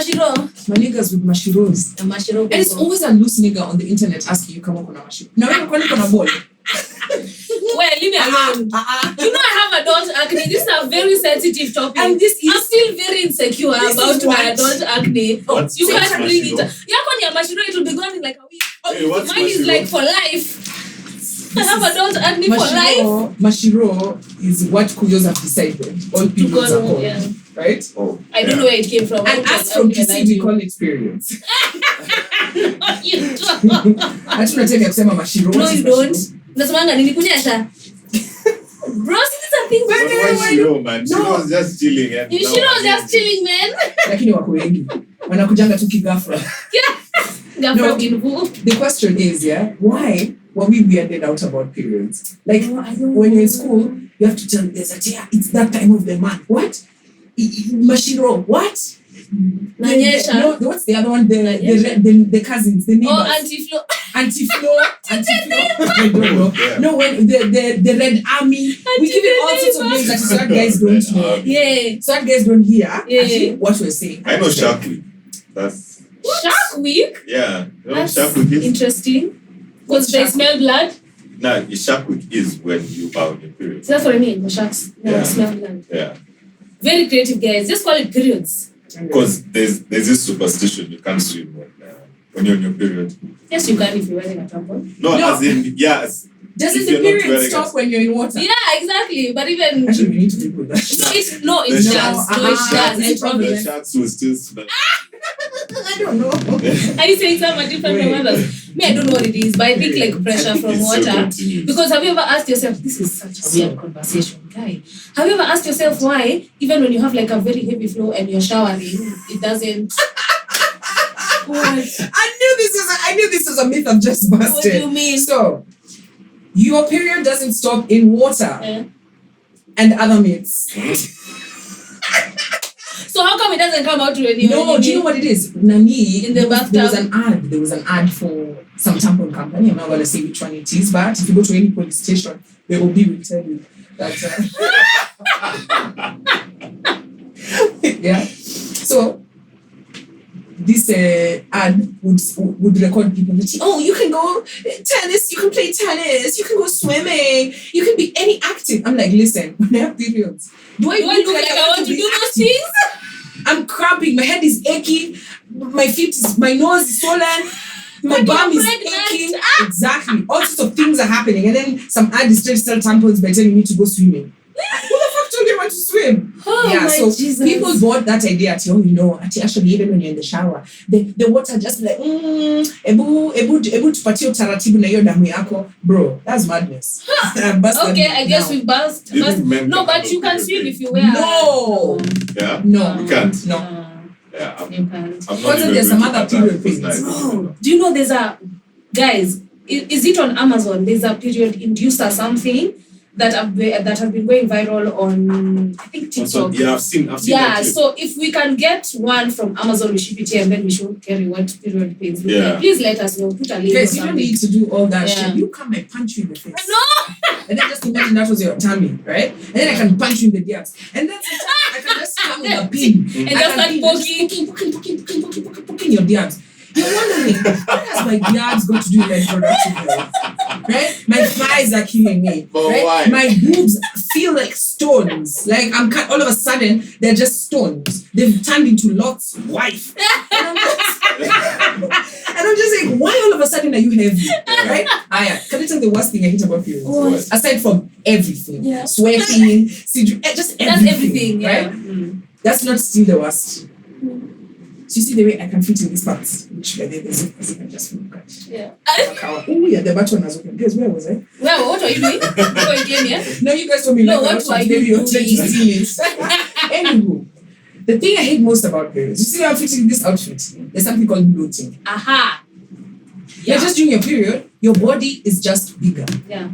mashiro. My niggas with mashiros. And it's always a loose nigga on the internet asking you, come on, mashiro. Now we're calling on a ball. Well, leave me alone. You know I have adult acne. This is a very sensitive topic. And this is, I'm still very insecure about my adult acne. You can't bring it. Your mashiro, it will be gone in like a week. Hey, mine is like for life. I have adult acne for life. Mashiro is what Kuyos have decided. All people are called. Yeah. Right? I don't know where it came from. And as from PC, we call it periods. You don't. I don't tell you kusema mashiro. No, you don't. Nasemanga nilikunyesha. Bro, this is a thing. Why Shiro, man? Shiro was just chilling. Shiro was just chilling, man. Lakini wako wengi. Wanakujanga tu kigafra. Yeah. Gafra bingu. The question is, why were we weirded out about periods? Like, when you're in school, you have to tell this that, it's that time of the month. What? Mashiro, what? Nanyesha. No, what's the other one? The cousins, the neighbors. Oh, Auntie Flo. I don't know. Yeah. No, when the Red Army. We give it all sorts of names that certain guys don't know. Yeah. Certain guys don't hear. Yeah. Actually, what we're saying. I know Shark Week. That's Shark Week? Yeah. You know That's Shark Week is? Interesting. Because they smell blood? No, Shark Week is when you are on your period. So that's what I mean. The sharks smell blood. Yeah. Very creative guys. Just call it periods. Because there's this superstition you can't swim when you're on your period. Yes, you can if you're wearing a tampon. No. As in, yes. Doesn't the period stop when you're in water? Yeah, exactly. But even... Actually, we need to do that. It does. The sharks will still smell. I don't know. Are you saying something different from others? Me, I don't know what it is, but I think like pressure from water. Because have you ever asked yourself, this is such a weird conversation, guy. Have you ever asked yourself why, even when you have like a very heavy flow and you're showering, it doesn't... I knew this was a myth I've just busted. What do you mean? So, your period doesn't stop in water and other myths. So how come it doesn't come out to any? No, do you know what it is? Nani, in the bathtub. There was an ad for some tampon company. I'm not going to say which one it is, but if you go to any police station, the OB will tell you that. Yeah. So this ad would record people. You can go tennis. You can play tennis. You can go swimming. You can be any active. I'm like, listen, when I have periods, do I look like I want to do those things? I'm cramping. My head is aching. My nose is swollen. My bum is aching. Exactly. All sorts of things are happening. And then some ad is trying to sell tampons by telling me to go swimming. Who the fuck told you want to swim? Jesus. People bought that idea at actually even when you're in the shower, the water just like ebu tupatie utaratibu na hiyo damu yako, bro. That's madness. Okay, I guess we've burst. No, but you can swim if you wear. No. Yeah. No, you can't. No. Yeah, you can't. Because there's some other period things. Oh, do you know there's a guys? Is it on Amazon? There's a period inducer something that have been going viral on, I think, TikTok. Yeah, I've seen that. So if we can get one from Amazon, we ship it here and then we should carry what period pains. Please let us know. Put a link. Guys, you don't need to do all that shit. You come and punch you in the face. No! And then just imagine that was your tummy, right? And then I can punch you in the diabs. And then I can just come with a pin. And just start poking your diabs. You're wondering, what has my diabs got to do with my productive health? Right? My thighs are killing me. But right? why? My boobs feel like stones. Like I'm cut all of a sudden, they're just stones. They've turned into Lot's wife. And I'm just like, why all of a sudden are you heavy? Right? Can I tell the worst thing I hate about periods? Aside from everything. Yeah. Sweating, just everything. That's everything, right? That's not still the worst. So you see the way I can fit in these parts, which by the way, there's a person I just look at. Yeah. Oh yeah, the button has opened. Guys, where was I? Well, what are you doing? Before you came here? No, you guys told me. No, what are you doing? Anywho, the thing I hate most about periods, you see how I'm fitting this outfit? There's something called bloating. Aha. Yeah. You're just doing your period, your body is just bigger. Yeah.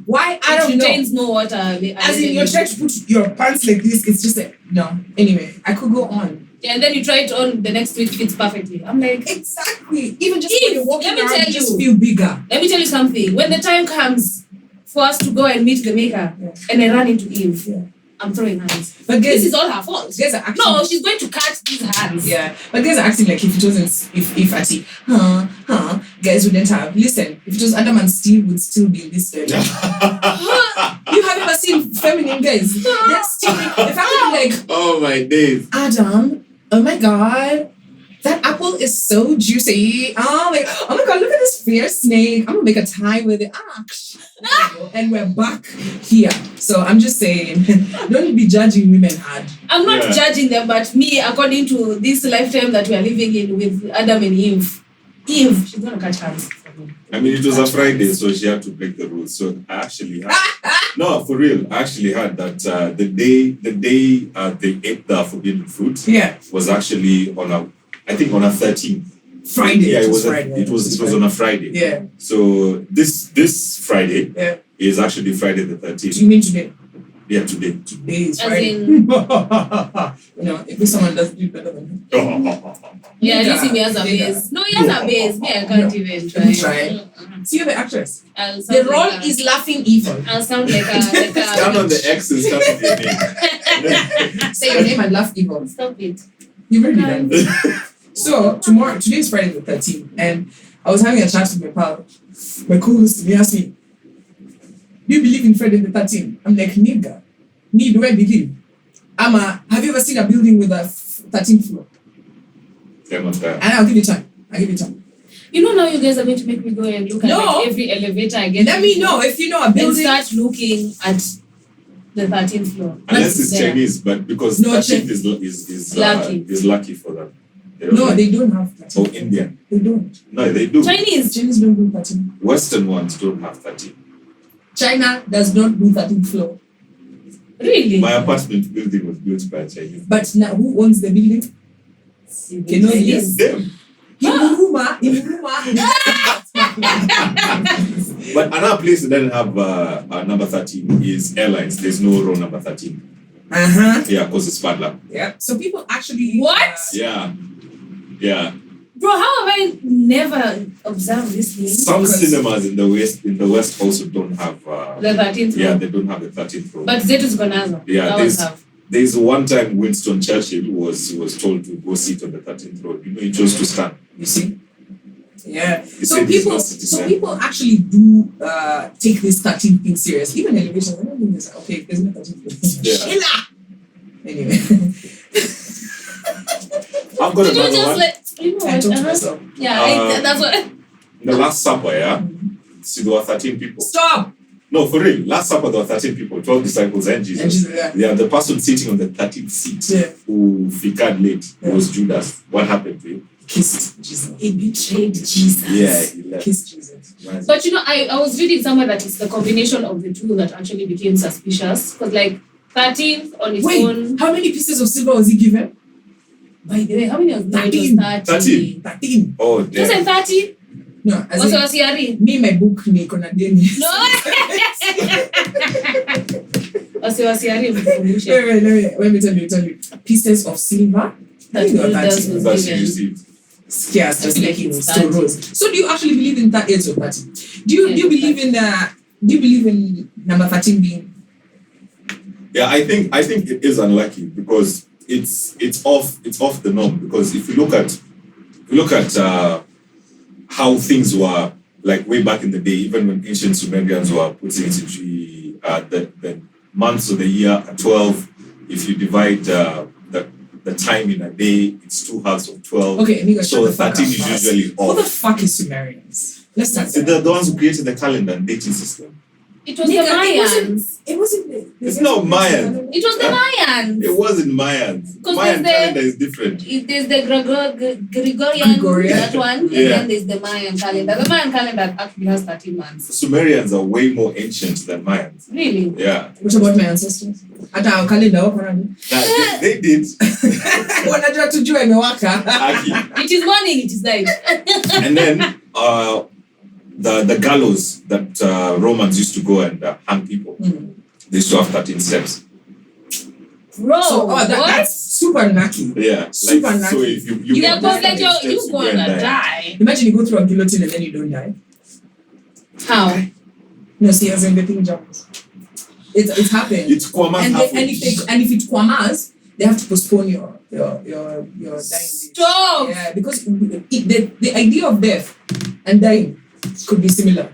Why? I don't know. It retains no water. As in, you're trying to put your pants like this, it's just like, no. Anyway, I could go on. Yeah, and then you try it on the next week, fits perfectly. I'm like, exactly. Even just when you're walking around, you just feel bigger. Let me tell you something. When the time comes for us to go and meet the maker, and I run into Eve, I'm throwing hands. But guys, this is all her fault. Guys are actually... No, she's going to cut this hand. hands. Yeah, but guys are acting like if it wasn't, if Ati, guys wouldn't have. Listen, if it was Adam and Steve, would still be in this story. You have ever seen feminine guys? They're still, if I'm like, Oh my days. Adam, oh my god, that apple is so juicy. Oh my god, look at this fierce snake. I'm gonna make a tie with it. And we're back here. So I'm just saying, don't be judging women hard. I'm not judging them, but me, according to this lifetime that we are living in with Adam and Eve, she's gonna catch hands. I mean, it was a Friday, so she had to break the rules. So I actually had, no, for real, I actually had that the day they ate the forbidden fruit was actually on a 13th. Friday. Yeah, it was Friday. It was on a Friday. Yeah. So this Friday is actually Friday the 13th. You mean today? Yeah, today. Today is As Friday. in- if someone does do better than him. Yeah, you see me as a base. No, he has a base. Me, I can't even try. Try. See, you're the actress. I'll sound The role like is laughing evil. I'll sound like a Stand on the X and start with your name. Say your name and laugh evil. Stop it. You've already done it. So today is Friday the 13th, and I was having a chat with my pal. My co-host, he asked me, do you believe in Friday the 13th? I'm like, nigga, do I believe? Have you ever seen a building with a 13th floor? And I'll give you time. You know, now you guys are going to make me go and look at like every elevator I get. Let me know if you know a And building. start looking at the 13th floor. Unless it's There. Chinese, but because No, 13th Lucky. is lucky for them. They don't have 13th. Oh, Indian. They don't. No, they do. Chinese. Chinese don't do 13th. Western ones don't have 13. China does not do 13th floor. Really? My apartment building was built by a Chinese. But now, who owns the building? Chinese. Them. Imuruma. But another place that doesn't have number 13 is airlines. There's no row number 13. Yeah, because it's bad luck. Yeah. So people actually. What? Yeah. Bro, how have I never observed this thing? Some cinemas in the west also don't have The 13th yeah, row. they don't have the 13th row. But Zetu's Gonazo. Yeah, That ones have. there's one time Winston Churchill was told to go sit on the 13th row. You know, he chose to stand. You see? Yeah. He So said he's people, not so citizen. people actually do take this 13 thing serious. Even elevations, I don't think it's okay. There's no 13 thing. Yeah. Sheila! Anyway, I've got Did you another just one. you know I what? talked to myself. Yeah, that's what. In the Last Supper, yeah? See, there were 13 people. Stop! No, for real. Last Supper, there were 13 people, 12 disciples and Jesus. And she's like, Yeah, the person sitting on the 13th seat who ficad late was Judas. What happened to him? kissed Jesus. He betrayed Jesus. Yeah, he left. Kissed Jesus. But you know, I was reading somewhere that it's the combination of the two that actually became suspicious. Because like 13th on its own. How many pieces of silver was he given? By the way, how many was there? 13. 30. 13. Oh, Just say damn. 30? No, as What's in, your CRE? me, my book, niko na deni. No! What's your CRE? Let me tell you. Pieces of silver. That You know, Judas was That's given. you see. Scarce, just Like like it it's still 30. rose. So do you actually believe in that age of 30? Do you believe in number 13 being? Yeah, I think it is unlucky because it's off the norm. Because if you look at how things were like way back in the day, even when ancient Sumerians were putting it into the months of the year at 12. If you divide the time in a day, it's 2 halves of 12. Okay, nigga, So shut the fuck 13 up, is boss. usually Who the off. fuck is Sumerians? Let's start They're there. the ones who created the calendar and dating system. It was the Nigga, Mayans. It wasn't. It's not Mayan. It was the Mayans. It wasn't Mayans. 'Cause Mayan there's calendar is different. There's the Gregorian, that one, and Yeah. then there's the Mayan calendar. The Mayan calendar actually has 13 months. Sumerians are way more ancient than Mayans. Really? Yeah. What about my ancestors? Hata our calendar wako nani? They did. Wanajua tujue imewaka. Aki. It is morning, it is night. And then the gallows that Romans used to go and hang people. They used to have 13 steps. Bro, So what? that's super lucky. Yeah. Super Like, so lucky. if you Yeah, go because down like 13 steps, you're you go gonna and die. Imagine you go through a guillotine and then you don't die. How? No, see, as in the thing jumps. It happens. It's Kwama's And halfway. if it kwamas, they have to postpone your dying date. Stop. Yeah, because the idea of death and dying could be similar.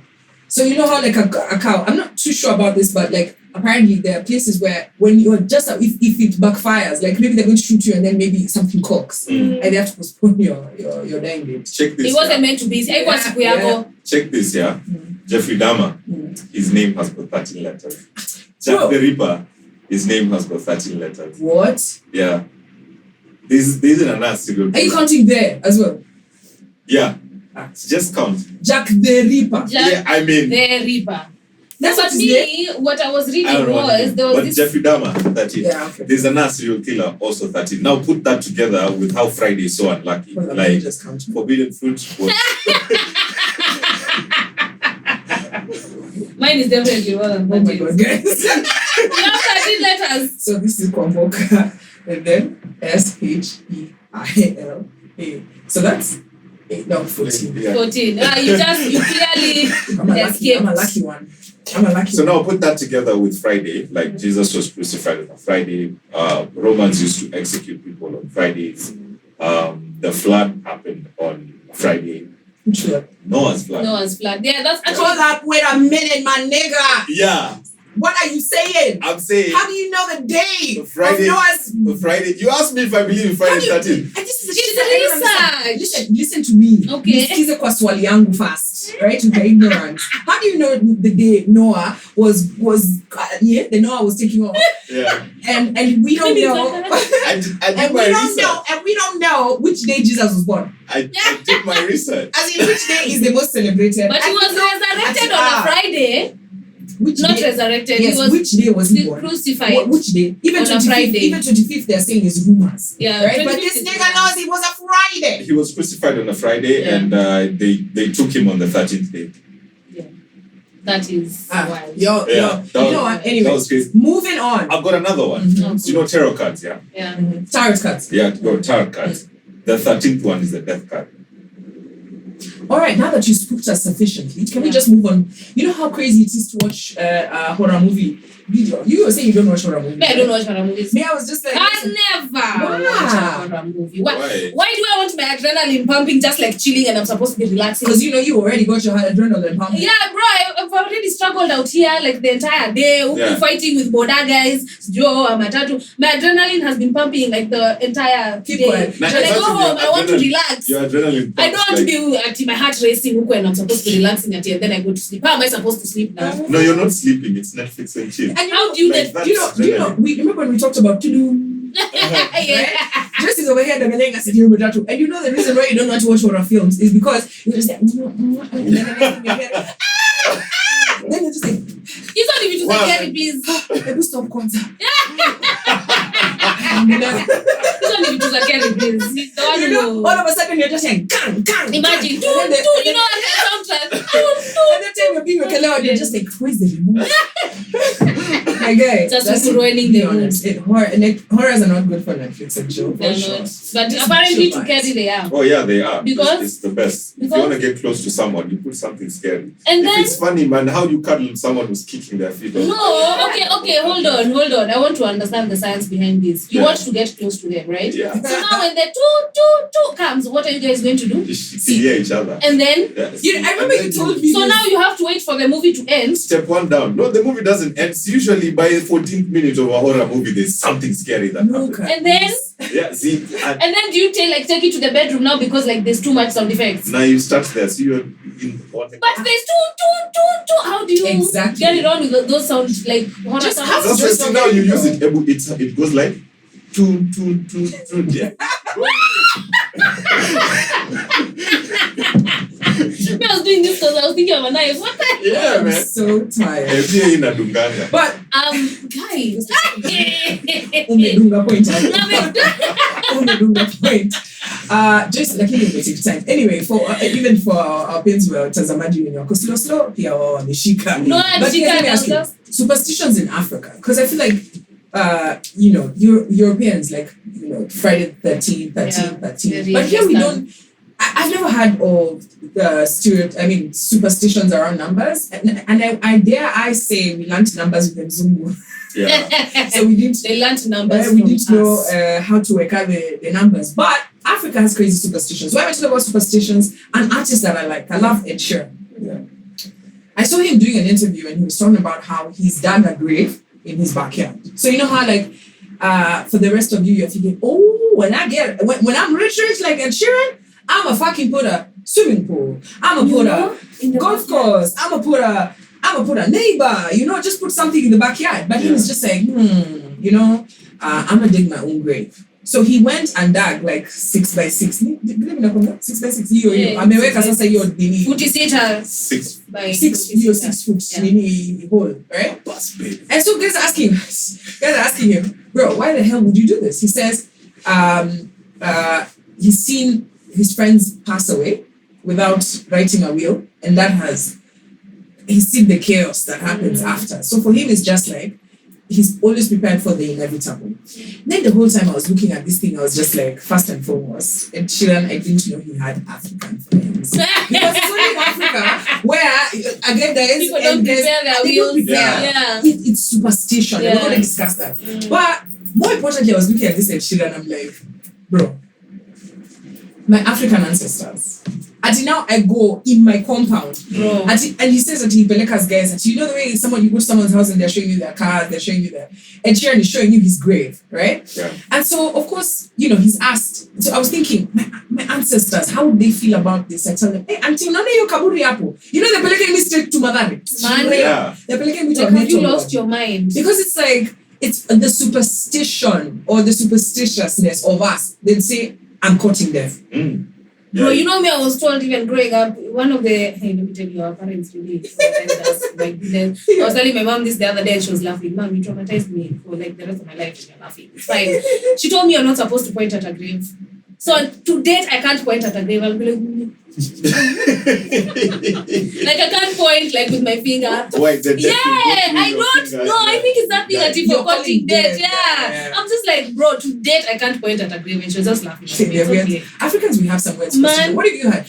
So you know how like a cow, I'm not too sure about this, but like apparently there are places where when you're just if it backfires, like maybe they're going to shoot you and then maybe something cocks and they have to postpone your dying date. Check this. It wasn't meant to be. Check this, yeah. Jeffrey Dahmer, his name has got 13 letters. Jack the Ripper, his name has got 13 letters. What? Yeah. This is another serial killer. Are you counting there as well? Yeah. Just count. Jack the Ripper. The Ripper. That's but what I was reading was there was but this. Jeffrey Dahmer, 13. Yeah, okay. There's another serial killer, also 13. Now put that together with how Friday is so unlucky. Well, like just count. forbidden fruit was Mine is definitely more than 13. Oh my God, guys. You have 13 letters. So this is Kwamboka and then SHEIL. So that's 14. Yeah. 14. You clearly I'm a escaped. lucky one. So now put that together with Friday, like Jesus was crucified on Friday. Romans used to execute people on Fridays. The flood happened on Friday. Which one? Noah's flood. Yeah, that's actually. Hold up, wait a minute, my nigga. Yeah. What are you saying? I'm saying. How do you know the day Friday, of Noah's? Friday. You asked me if I believe in Friday 13. And this is It's research. Listen to me. Okay. Nisikize kwa swali yangu fast, right? With the ignorance. How do you know the day Noah was the Noah was taking off? Yeah. And we don't know. And we don't know which day Jesus was born. I did my research. As in which day is the most celebrated. But he was resurrected on a Friday. Resurrected. Yes, he was which day was he born? Crucified. Which day? Even on a Friday. Even 25th, they're saying is rumors. Yeah. Right? But this nigga knows it was a Friday. He was crucified on a Friday, and they took him on the 13th day. Yeah. That is wild. You know what? Anyway, moving on. I've got another one. Mm-hmm. You know tarot cards, yeah? Yeah. Mm-hmm. Tarot cards. Yeah, tarot cards. The 13th one is the death card. All right, now that you spooked us sufficiently, can we just move on? You know how crazy it is to watch a horror movie video? You were saying you don't watch horror movies. I don't watch horror movies. Me, I was just like, I never watch a horror movie. Why do I want my adrenaline pumping just like chilling and I'm supposed to be relaxing? Because you know you already got your adrenaline pumping. Yeah, bro, I've already struggled out here like the entire day. Fighting with border guys, Joe, Matatu. My adrenaline has been pumping like the entire day. Quiet. When I go home, I want to relax. Your adrenaline I don't want to be at my heart racing when I'm supposed to be relaxing at it and then I go to sleep. How am I supposed to sleep now? No, you're not sleeping. It's Netflix and chill. And how do you like get? Do you know? We remember when we talked about Voodoo. Yeah. Just is over here, and you know the reason why you don't want to watch horror films is because you just like, then you just like, It's not even just a scary please. Maybe stop concert. It's not even just a scary please. It's the one who. All of a sudden you're just like, gang. Imagine, you know, that soundtrack. And the time you're being loud, you're just like, where's the remote? My guy, Just ruining the mood. Horrors are not good for Netflix and chill. They're not. But apparently to carry they are. Oh yeah, they are. Because it's the best. If you want to get close to someone, you put something scary. And if then it's funny, man, how you cuddle someone who's kicking their feet on. No, okay, hold on. I want to understand the science behind this. You want to get close to them, right? Yeah. So now when the two comes, what are you guys going to do? You hear each other. And then I remember you told me. So now you have to wait for the movie to end. Step one down. No, the movie doesn't end. It's usually by the 14th minute of a horror movie, there's something scary that happens. And then and then do you take it to the bedroom now because like there's too much sound effects? Now you start there. So you're in one. But there's two. How do you get it on with those sounds like horror sounds? Just now you use it. It goes like two. Yeah. I was doing this because I was thinking of a knife. What the hell? Yeah, man. I'm so tired. But guys. Umedunga point. Just like take time. Anyway, for even for our pins were watazamaji wenye wako slow pia wao wameshika. No, but let me ask you, superstitions in Africa, because I feel like Europeans like Friday 13. But here we don't. I've never heard of the superstitions around numbers, and I dare I say we learned numbers with Mzungu. Yeah. So we didn't. They learned numbers. We didn't know how to work out the numbers, but Africa has crazy superstitions. When I talk about superstitions, an artist that I like, I love Ed Sheeran. Yeah. I saw him doing an interview and he was talking about how he's dug a grave in his backyard. So you know how for the rest of you, you're thinking, oh, when I'm rich like Ed Sheeran, I'ma fucking put a swimming pool. I'ma put a golf course. I'ma put a neighbor. Just put something in the backyard. But he was just like, I'ma dig my own grave. So he went and dug 6 by 6. 6 by 6. Ameweka sasa hiyo nini. Futi sita. 6 by 6 foot nini hole, right? And so guys are asking him, bro, why the hell would you do this? He says, he's seen his friends pass away without writing a will, and he's seen the chaos that happens after. So for him, it's just like he's always prepared for the inevitable. Then the whole time I was looking at this thing, I was just like, first and foremost, Ed Sheeran, I didn't know he had African friends. Because it's only in Africa where, again, there is... People don't prepare their wills. Yeah. It's superstition. Yeah. We're going to discuss that. But more importantly, I was looking at this Ed Sheeran, I'm like, bro, my African ancestors. And now I go in my compound. Bro. And he says that he Peleka's guys, and you know the way you go to someone's house and they're showing you their cars, they're showing you their... Ed Sheeran is showing you his grave, right? Yeah. And so, of course, he's asked. So I was thinking, my ancestors, how would they feel about this? I tell them, hey, auntie, none your kaburi hapo. They're peleka me straight to Madari. Yeah. They're peleka me to Like, have you lost your mind? Because it's like, it's the superstition or the superstitiousness of us. They'd say, I'm cutting death. Yeah. Bro, me, I was told even growing up, one of the, hey, let me tell you, our parents really traumatized us. My goodness. I was telling my mom this the other day and she was laughing. Mom, you traumatized me for the rest of my life and you're laughing. It's fine. She told me you're not supposed to point at a grave. So to date, I can't point at a grave. I'll be like, I can't point with my finger. Why the death I don't know. I think it's that thing that if you're pointing dead. Yeah. I'm just like, bro, to date, I can't point at a grave. And she was just laughing at me. It's okay. Africans, we have some words. Man. What have you had?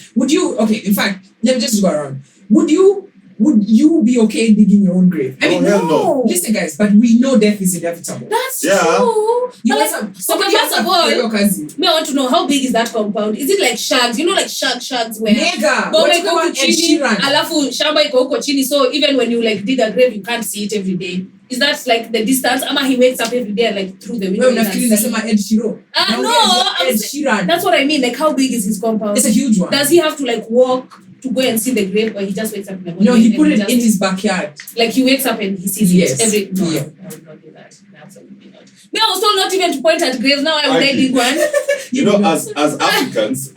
In fact, let me just go around. Would you be okay digging your own grave? I mean, no. Listen, guys, but we know death is inevitable. That's Yeah. true. You But want first else of all, your cousin. I want to know how big is that compound? Is it like shags? Like shags where Nigga, Gombe what iko about huku Ed chini, Sheeran? alafu shamba iko huko chini, so even when you dig a grave you can't see it every day. Is that like the distance? Ama he wakes up every day and through the window. Well, Ed Sheeran. Ed Sheeran. That's what I mean. Like, how big is his compound? It's a huge one. Does he have to walk to go and see the grave, or he just wakes up in the morning? No, he put it in his backyard. Like he wakes up and he sees Yes. it every. No, Yeah. I would not do that. Absolutely not. I was told not even to point at graves. Now I'm dig one. As Africans,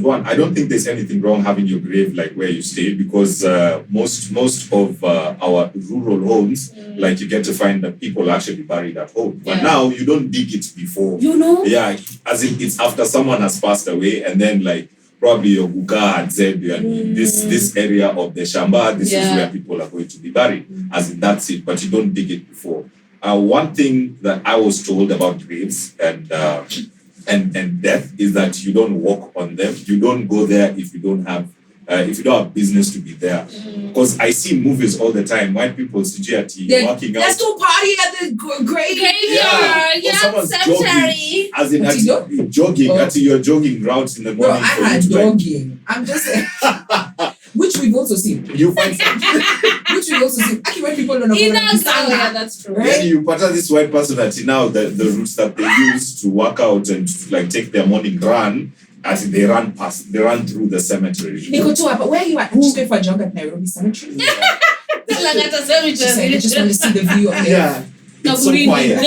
one, I don't think there's anything wrong having your grave where you stay, because most of our rural homes, you get to find that people actually buried at home. But now you don't dig it before. Yeah, as in it's after someone has passed away, and then probably your Guga had said this area of the Shamba, this is where people are going to be buried. As in that's it, but you don't dig it before. One thing that I was told about graves and death is that you don't walk on them. You don't go there if you don't have business to be there. Because I see movies all the time, white people walking out. Let's go party at the graveyard. Or someone's jogging. As in jogging, you're jogging routes in the morning. Bro, I had jogging. I'm just which we've also seen. You find something. Which we've also seen. Actually, when people don't know that's true. Then you pattern this white person that now the routes that they use to work out and to take their morning run, as they run through the cemetery. But where are you at? I'm just going for a jog at Nairobi Cemetery. I just want to see the view of it. Yeah. It's so quiet.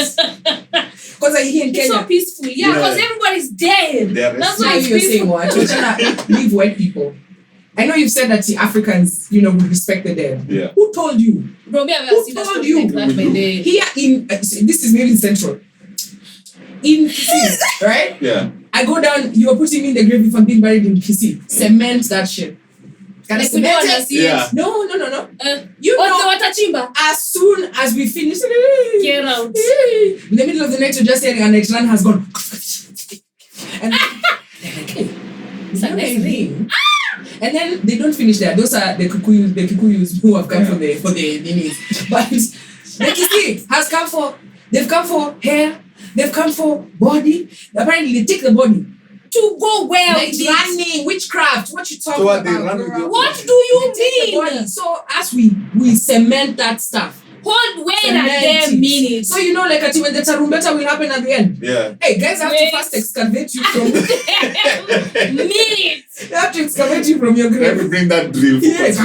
Because here in It's Kenya, so peaceful. Yeah, because everybody's dead. That's why it's you're saying peaceful. what? You're trying to leave white people. I know you've said that the Africans, would respect the dead. Yeah. Who told you? Bro, me have Who seen a told story you? like that my day. Here in, this is maybe Central. In Kisi, right? Yeah. I go down, you are putting me in the grave if I'm being buried in Kisi. Cement that shit. Can I Like, we don't cement wanna it? see Yeah. it. No. You know what chimba? As soon as we finish, Get out. in the middle of the night, you're just hearing an run has gone. And they're like, hey, It's a nice ring. And then they don't finish there. Those are the Kikuyus who have come for the Ninis. But the Kisi has come for, they've come for hair, they've come for body. Apparently they take the body to go where? Like running, witchcraft. What you talking about? Girl? What do you mean? So as we cement that stuff. Hold wait a damn minute. So you know, like when the tarumbeta will happen at the end. Yeah. Hey, guys have to first excavate you from minutes. They have to excavate you from your grave. Let me bring that drill. Yes.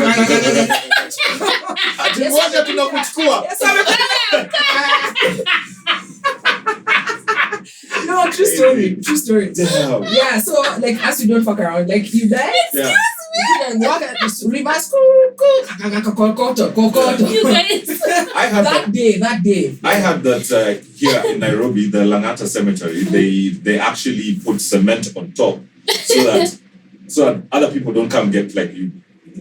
No, true story. Damn. Yeah, so like as you don't fuck around, like you die. Yeah. You walk at this reverse. You guys. I had that day. I had that here in Nairobi, the Langata Cemetery. They actually put cement on top so that other people don't come get like you.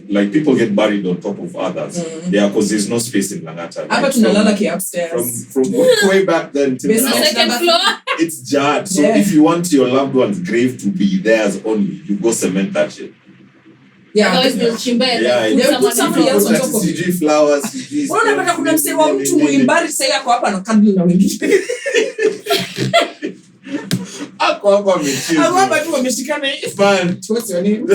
Like people get buried on top of others. Yeah, because there's no space in Langata. How about Nalalaki upstairs? From way back then till now, Second floor. it's jarred. So if you want your loved one's grave to be theirs only, you go cement that shit. Yeah. Otherwise they'll chimba and they'll put somebody else on top of it. CG flowers. Unapata kuna msee wa mtu muimbari sasa yako hapa na kadri na wengine. Ako hapa amechill. Ako hapa tu wameshikana hivi. Fun. What's your name?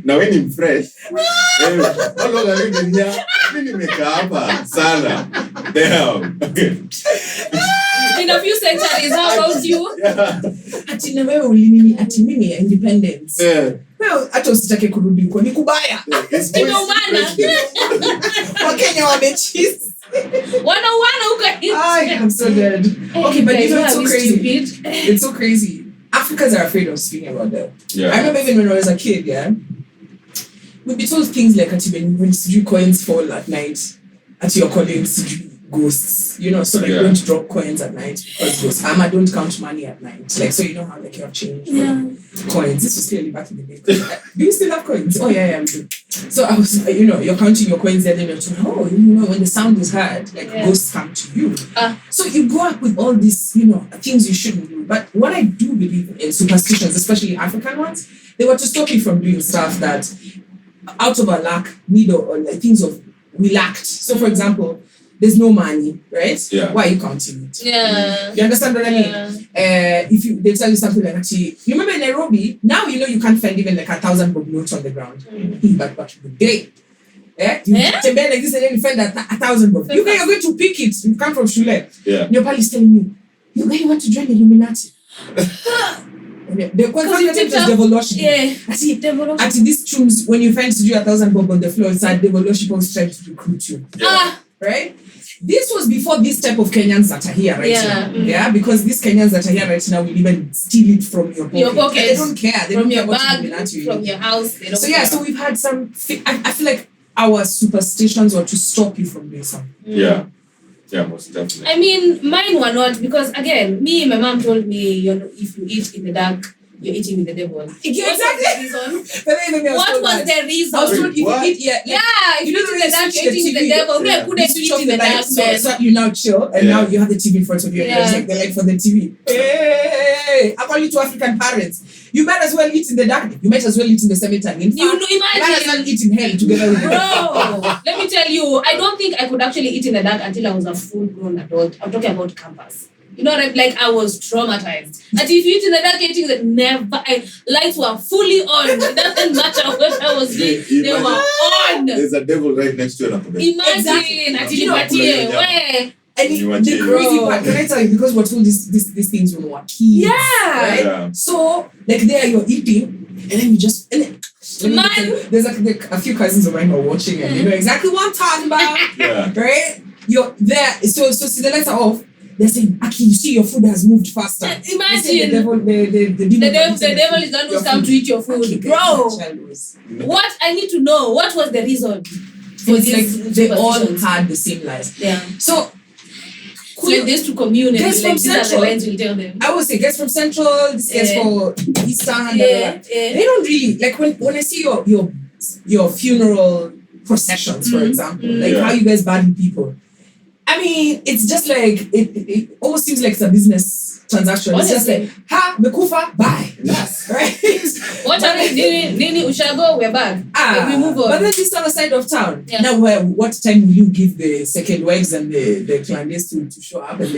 Na wewe ni fresh. Walo na mimi nimekaa hapa sana. Damn. In a few centuries, how about you? Yeah. Ati na wewe ulinini ati mimi ya independence. Yeah. Wewe hata usitake kurudi huko ni kubaya. Ndio maana Wakenya wamechizi. wana huko. I'm so dead. Okay, but you know it's so crazy. Stupid. It's so crazy. Africans are afraid of speaking about that. Yeah. I remember even when I was a kid, we'd be told things like when coins fall at night, at your calling ghosts, you know, so like don't drop coins at night because ghosts. Don't count money at night. Like so you know how like you have changed coins. This was clearly back in the day. Do you still have coins? Oh yeah, we do. So I was you're counting your coins there, then you're told, when the sound is heard, like ghosts come to you. So you go up with all these, things you shouldn't do. But what I do believe in superstitions, especially African ones, they were to stop you from doing stuff that out of a lack, need or like things we lacked. So for example, there's no money, right? Yeah. Why are you counting it? Yeah. You understand what I mean? If they tell you something like actually, you remember in Nairobi, now you can't find even like 1,000 bob notes on the ground. But back in the day, you tembea like this and then you find 1,000 bob. You guys are going to pick it. You come from Shule. Yeah. Your pal is telling you guys want to join the Illuminati. The concept is devil worship. Yeah. At these tunes, when you find 1,000 bob on the floor, it's like devil worshippers trying to recruit you. Right? This was before this type of Kenyans that are here right now. Yeah, because these Kenyans that are here right now will even steal it from your pocket. They don't care. They from don't your care bag, you. from your house. They don't care. So we've had some. I feel like our superstitions were to stop you from doing something. Yeah, most definitely. I mean, mine were not because again, my mom told me, if you eat in the dark, you're eating with the devil. Exactly. What was the reason? I was told if you eat, if you eat in the dark, you're eating with the devil. Me, I couldn't eat in the dark, man. So you now chill, and now you have the TV in front of you. And like the light for the TV. Hey, according to African parents, you might as well eat in the dark. You might as well eat in the cemetery. In fact, you might as well eat in hell together with the devil. Let me tell you, I don't think I could actually eat in the dark until I was a full-grown adult. I'm talking about campus. You know, like I was traumatized. And if you eat in the dark, eating that lights were fully on. It doesn't matter what I was doing. They were on. There's a devil right next to you. Imagine. And the crazy part, can I tell you, because we're told these things when we were kids. Yeah. Right? Yeah. So, like there you're eating, and then you just... there's like a few cousins of mine who are watching, and you know exactly what I'm talking about. Right? You're there. So see the lights are off. They're saying, Aki, you see your food has moved faster. Imagine. The devil is the one who's come to eat your food. Okay, bro, what I need to know, what was the reason for this? Like they all had the same lies. Yeah. So, like this to commune and like these are the lines we'll tell them. I would say guys from Central, this guy's for Eastern. They don't really, like when I see your funeral processions, for example, like how you guys bury people. I mean, it's just like it almost seems like it's a business transaction. It's just Honestly. like, ha, mekufa, bye. Yes, right? What happened? Nini, Ushago, we're back. We move on. But then this other side of town. Yeah. Now, what time will you give the second wives and the clandestines to show up and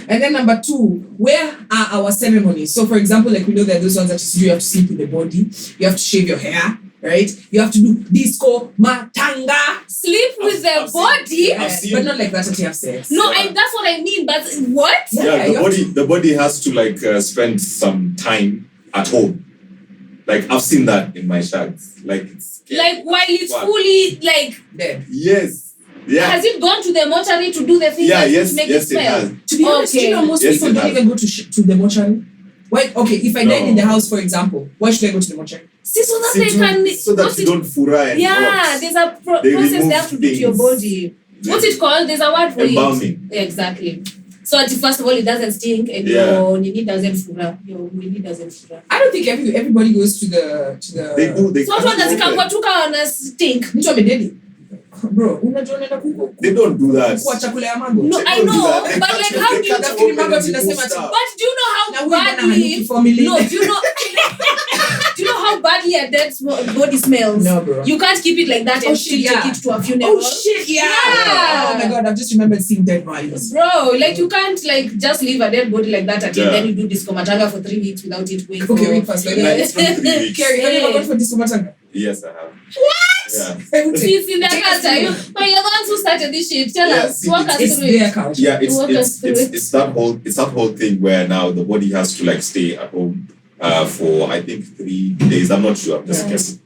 and then number 2, where are our ceremonies? So, for example, like we know that those ones that you have to sleep with the body, you have to shave your hair, right? You have to do disco matanga. Sleep with the body? But not like that that you have sex. No, that's what I mean. But what? The body has to like spend some time at home. Like I've seen that in my shags. Like it's Like while it's fully like Dead. Yes. Yeah. Has it gone to the mortuary to do the thing to make it smell? It has. To be honest, you know, most people don't even go to the mortuary. Why? Okay, if I died in the house, for example, why should I go to the mortuary? See, so that they can... So that you don't fura and rot. There's a process they have to do to your body. What's it called? There's a word for Embalming. it. Exactly. So that first of all, it doesn't stink and your nini doesn't fura. Your nini doesn't fura. I don't think everybody goes to the... They do. They so what one does it come on a stink? Mtu amededi. Bro, unajua unaenda kuko. They don't do that. Kwa chakula ya mango. No, I know, but like how do you... Nafikiri mango tunasema tu. But do you know how badly... No, do you know... Do you know how badly a dead body smells? No, bro. You can't keep it like that and still take it to a funeral. Oh shit, yeah. Oh my god, I've just remembered seeing dead bodies. Bro, like you can't like just leave a dead body like that and then you do disco matanga for 3 weeks without it going. Okay, wait first. It's not 3 weeks. Carrie, have you ever gone for disco matanga? Yes, I have. What? Yeah. It's in their culture. You're the ones who started this shit. Tell us, walk us It's through their it. culture. Yeah, it's that whole thing where now the body has to like stay at home for I think 3 days. I'm not sure. I'm just guessing.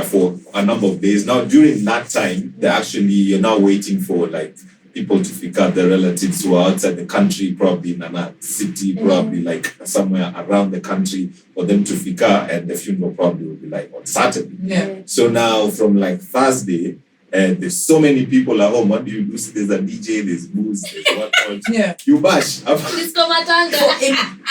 For a number of days. Now during that time, you're now waiting for like people to pick up the relatives who are outside the country, probably in a city, probably like somewhere around the country, for them to fika, and the funeral probably will be like on Saturday. Yeah. So now from like Thursday, there's so many people at home. What do you do? There's a DJ, there's booze, there's what else. Yeah. You bash. Disco matanga.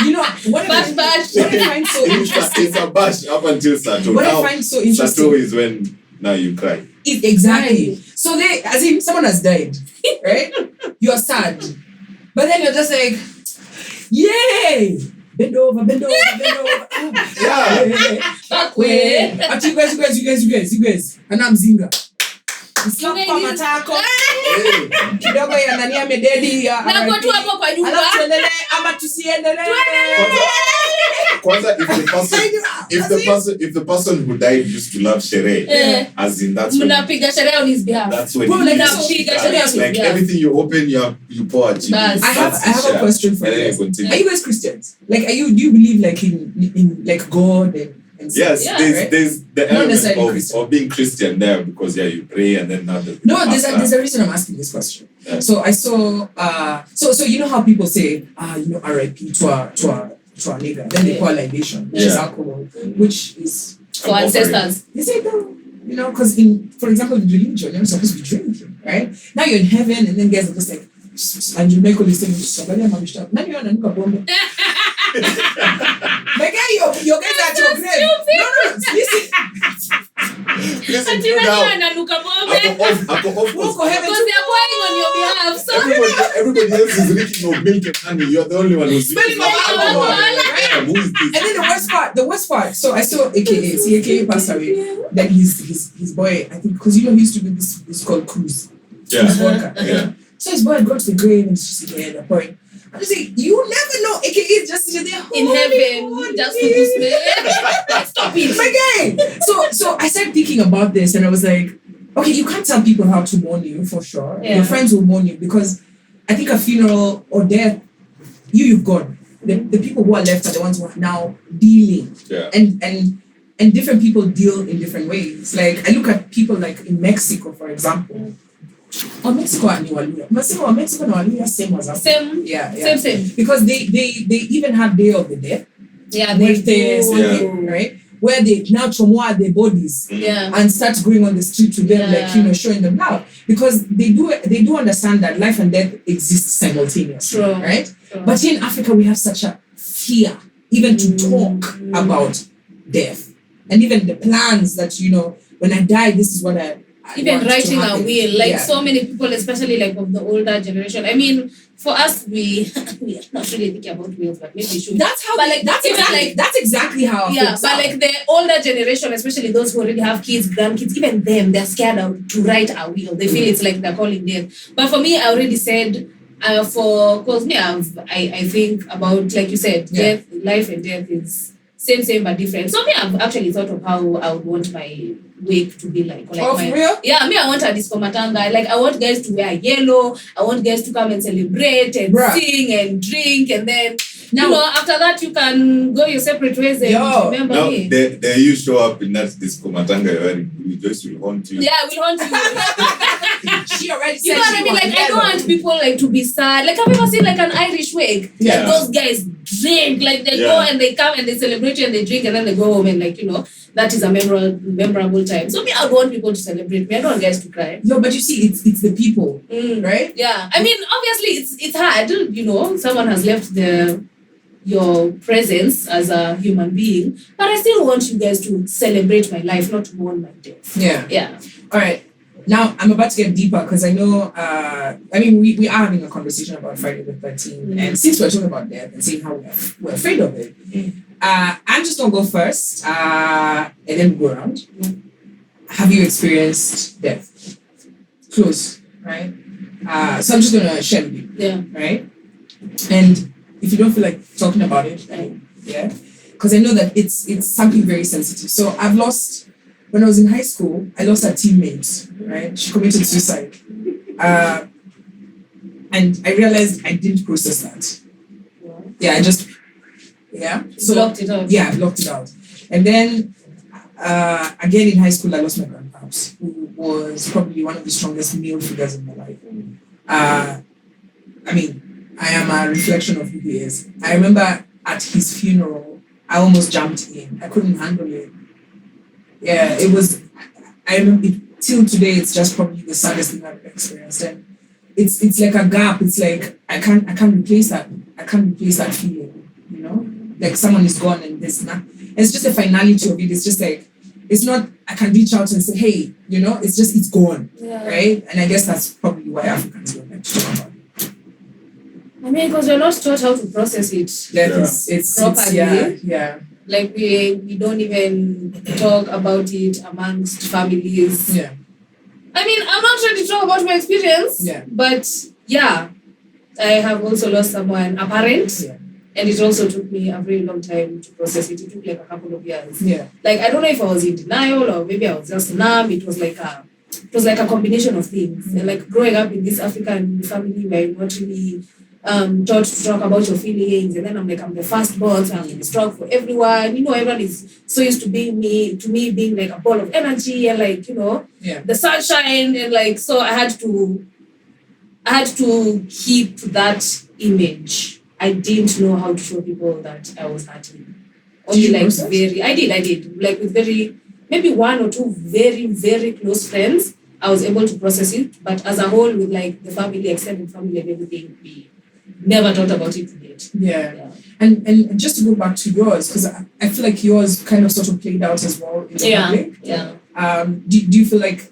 You know what Bash. what I find so interesting. It's a bash up until Saturday. What Now, I find so interesting Saturday is when now you cry. Exactly. So as in someone has died, right? You're sad. But then you're just like, yay! Bend over. Yeah. Back way. But you guys. And I'm Zinga. Slap kwa matako. Kidogo ya nani amededi ya. Na kwa tu hapo kwa nyumba. Alafu tuendelee ama tusiendelee. Kwanza, if the person who died used to love sherehe, as in that's when Mnapiga sherehe on his behalf. that's when Bro, you like use that's it. big, that's Like big, everything you open, you pour a chip. I have a question for and then you. you continue. Are you guys Christians? Like, do you believe like in like God and Yes, Yeah, there's the Not necessarily element Christian. of being Christian there, because you pray and then now No, there's a reason I'm asking this question. Yeah. So I saw so you know how people say R.I.P. to a nigga, then they call libation, which is alcohol, which is For ancestors. they say no, because for example in religion you're supposed to be drinking, right? Now you're in heaven and then guys are just like and you make all these things. Somebody my guy, your guys at your grave. No, listen. Listen, you now. Ako off. Go for heaven. Because they are pouring on your behalf. So Everybody else is drinking of milk and honey. You're the only one who's Smelling drinking of alcohol. alcohol. Yeah, who is this? And then the worst part. So I saw AKA passed away. That his boy, I think, because he used to do this called cruise. Yeah. Cruise vodka. Yeah. So his boy had gone to the grave and it's just again a point. I was like, you never know. AKA is just there in heaven, just to smell. Stop it. My guy. So I started thinking about this and I was like, okay, you can't tell people how to mourn you for sure. Yeah. Your friends will mourn you because I think a funeral or death, you've gone. The people who are left are the ones who are now dealing. Yeah. And different people deal in different ways. Like I look at people like in Mexico, for example. Or Mexico and Mexico and Waluya same as us. Same. Yeah. Same. Because they even have Day of the Dead. Yeah, they do. Right? Where they now chomoa their bodies and start going on the street to them, like showing them love. Because they do understand that life and death exists simultaneously. True. Right? True. But here in Africa we have such a fear even to talk about death. And even the plans that, when I die, this is what even want to writing a happen. will, like Yeah. so many people, especially like of the older generation. I mean, for us, we are not really thinking about wills, but maybe we should. That's how. But like that's even exactly. like That's exactly how. yeah, folks but are. like the older generation, especially those who already have kids, grandkids, even them, they're scared to write a will. They feel it's like they're calling death. But for me, I already said, because me, I think about, like you said, Yeah. death, life and death is same but different. So me, I've actually thought of how I would want my wake to be like. Or like Oh, my, for real? yeah, me, I want a disco matanga. Like I want guys to wear yellow. I want guys to come and celebrate and Bruh. sing and drink, and then Now- you know, after that you can go your separate ways and Yo. remember Now, me. there you show up in that disco matanga you're wearing. We just will haunt you. Yeah, we'll haunt you. She already You said know what I she mean? Like, wanted I don't yellow. want people like to be sad. Like, have you ever seen like an Irish wake? Yeah. Like, those guys drink. Like, they go Yeah. and they come and they celebrate you and they drink and then they go home and like, you know, that is a memorable time. So me, I would want people to celebrate me. I don't want guys to cry. No, but you see, it's the people, right? Yeah. I mean, obviously it's hard, you know, someone has left your presence as a human being, but I still want you guys to celebrate my life, not mourn my death. Yeah. Yeah. All right. Now I'm about to get deeper because I know. I mean, we are having a conversation about Friday the 13th, and since we're talking about death and seeing how we're afraid of it, I'm just gonna go first, and then go around. Have you experienced death? Close, right? So I'm just gonna share with you, Yeah. right? And if you don't feel like talking about it, yeah, because I know that it's something very sensitive. So I've lost. When I was in high school, I lost a teammate, right? She committed suicide. And I realized I didn't process that. Yeah, I just, So, blocked it out. Yeah, I blocked it out. And then, again in high school, I lost my grandpaps, who was probably one of the strongest male figures in my life. I mean, I am a reflection of who he is. I remember at his funeral, I almost jumped in. I couldn't handle it. Yeah, it was. I remember it, till today. It's just probably the saddest thing I've experienced, and it's like a gap. It's like I can't replace that. I can't replace that feeling. You know, like someone is gone and there's not. It's just the finality of it. It's just like it's not. I can reach out and say, hey, you know, it's just it's gone, right? And I guess that's probably why Africans don't like to talk about it. I mean, because we're not taught how to process it. Death it's Properly. yeah. Like we don't even talk about it amongst families. Yeah. I mean, I'm not ready to talk about my experience. Yeah. But yeah, I have also lost someone, a parent. Yeah. And it also took me a very long time to process it. It took like a couple of years. Yeah. Like I don't know if I was in denial or maybe I was just numb. It was like a combination of things. And like growing up in this African family where you're not really taught to talk about your feelings, and then I'm the firstborn, so I'm really strong for everyone. You know, everyone is so used to me being like a ball of energy and like, you know, the sunshine, and like so I had to keep that image. I didn't know how to show people that I was hurting. Only like process? I did. Like with maybe one or two very, very close friends, I was able to process it. But as a whole, with like the family, extended family and everything, we never thought about it yet. Yeah. And just to go back to yours, because I feel like yours kind of sort of played out as well in the public. Yeah. Do you feel like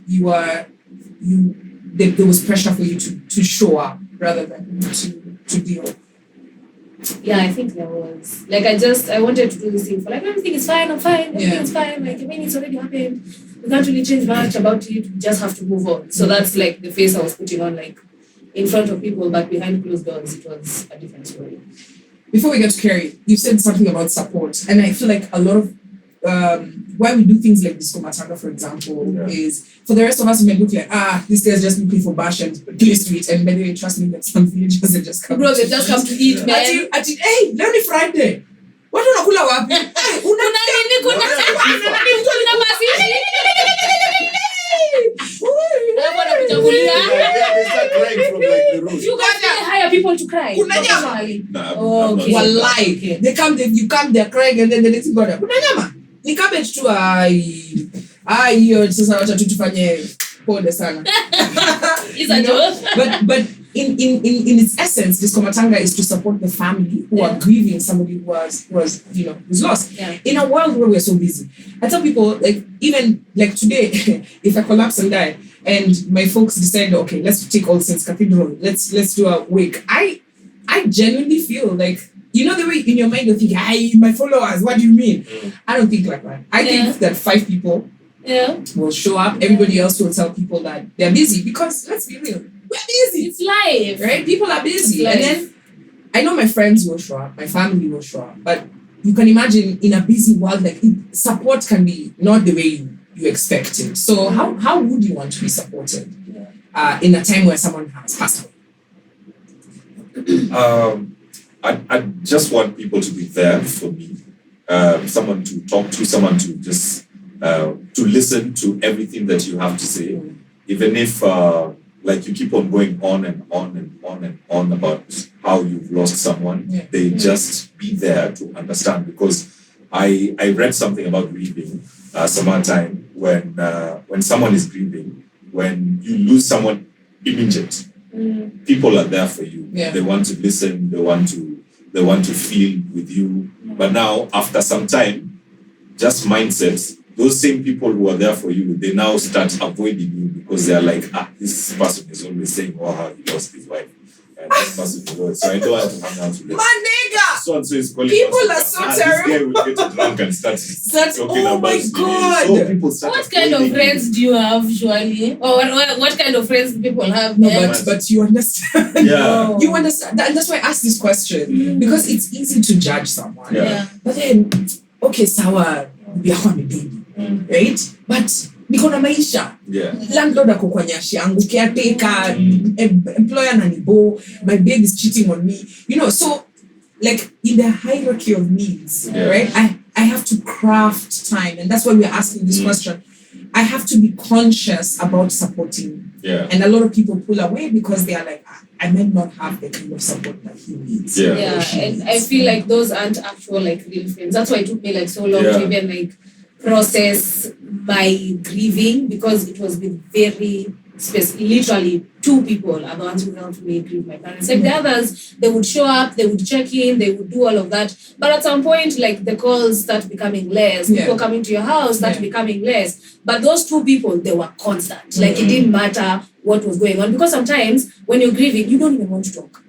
there was pressure for you to show up rather than to deal? Yeah, I think there was. Like I wanted to do this thing for like everything is fine, I'm fine, everything is fine. Like I mean it's already happened. We can't really change much about it, we just have to move on. So that's like the face I was putting on, like in front of people, but behind closed doors it was a different story. Before we get to Carrie, you said something about support, and I feel like a lot of why we do things like Disco Matanga, for example, is for the rest of us, we may look like, this guy's just looking for bash and place to eat, and by the way, trust me, that some villagers they just come. Bro, they just come to eat, man. Ati, hey, leo ni Friday. Watu wanakula wapi? Hey, Kuna masishi. They start crying from like the roof. You guys really hire people to cry? Kuna nyama. Nah, I'm Okay. not- Wallahi. Okay. They come, you come, they're crying, and then the next thing God, kuna nyama. Ni cabbage tu hiyo sasa wacha tu tufanye pole sana. It's a joke. But in its essence, this komatanga is to support the family who are grieving somebody who's lost. Yeah. In a world where we're so busy, I tell people, like, even like today, if I collapse and die, and my folks decide, okay, let's take All Saints Cathedral, let's do a wake. I genuinely feel like, you know, the way in your mind you think, my followers, what do you mean? I don't think like that. I think that 5 people will show up. Everybody else will tell people that they're busy, because let's be real, we're busy. It's life, right? People are busy. It's And then I know my friends will show up, my family will show up, but you can imagine in a busy world, like, support can be not the way you expect it. So how would you want to be supported in a time where someone has passed away? I just want people to be there for me, someone to talk to, someone to just to listen to everything that you have to say, even if like you keep on going on and on and on and on about how you've lost someone. They just be there to understand, because I read something about grieving some other time, when someone is grieving, when you lose someone immediate, people are there for you. They want to listen, they want to feel with you. But now, after some time, just mindsets, those same people who are there for you, they now start avoiding you, because they're like, this person is always saying, how he lost his wife. And this person is always, so I don't have to hang out with them. My nigga! So and so is calling People us, are so terrible. This guy will get drunk and start talking oh about my me. God. So people start What kind of avoiding friends do you have usually? Or what kind of friends do people have? No, man? but you understand. Yeah. You understand. That's why I asked this question, because it's easy to judge someone. But then, okay, sawa, we are on a baby, right? But niko na maisha. Landlord ako kwa nyashi yangu, caretaker, employer nanibo, my baby is cheating on me. You know, so like in the hierarchy of needs, right? I have to craft time, and that's why we're asking this question. I have to be conscious about supporting. And a lot of people pull away because they are like, I may not have the kind of support that he needs. And I feel like those aren't actual like real friends. That's why it took me like so long to even like process my grieving, because it was with very literally 2 people are the ones who helped me grieve my parents. Like the others, they would show up, they would check in, they would do all of that. But at some point, like the calls start becoming less, people coming to your house start becoming less. But those 2 people, they were constant. Like it didn't matter what was going on, because sometimes when you're grieving, you don't even want to talk.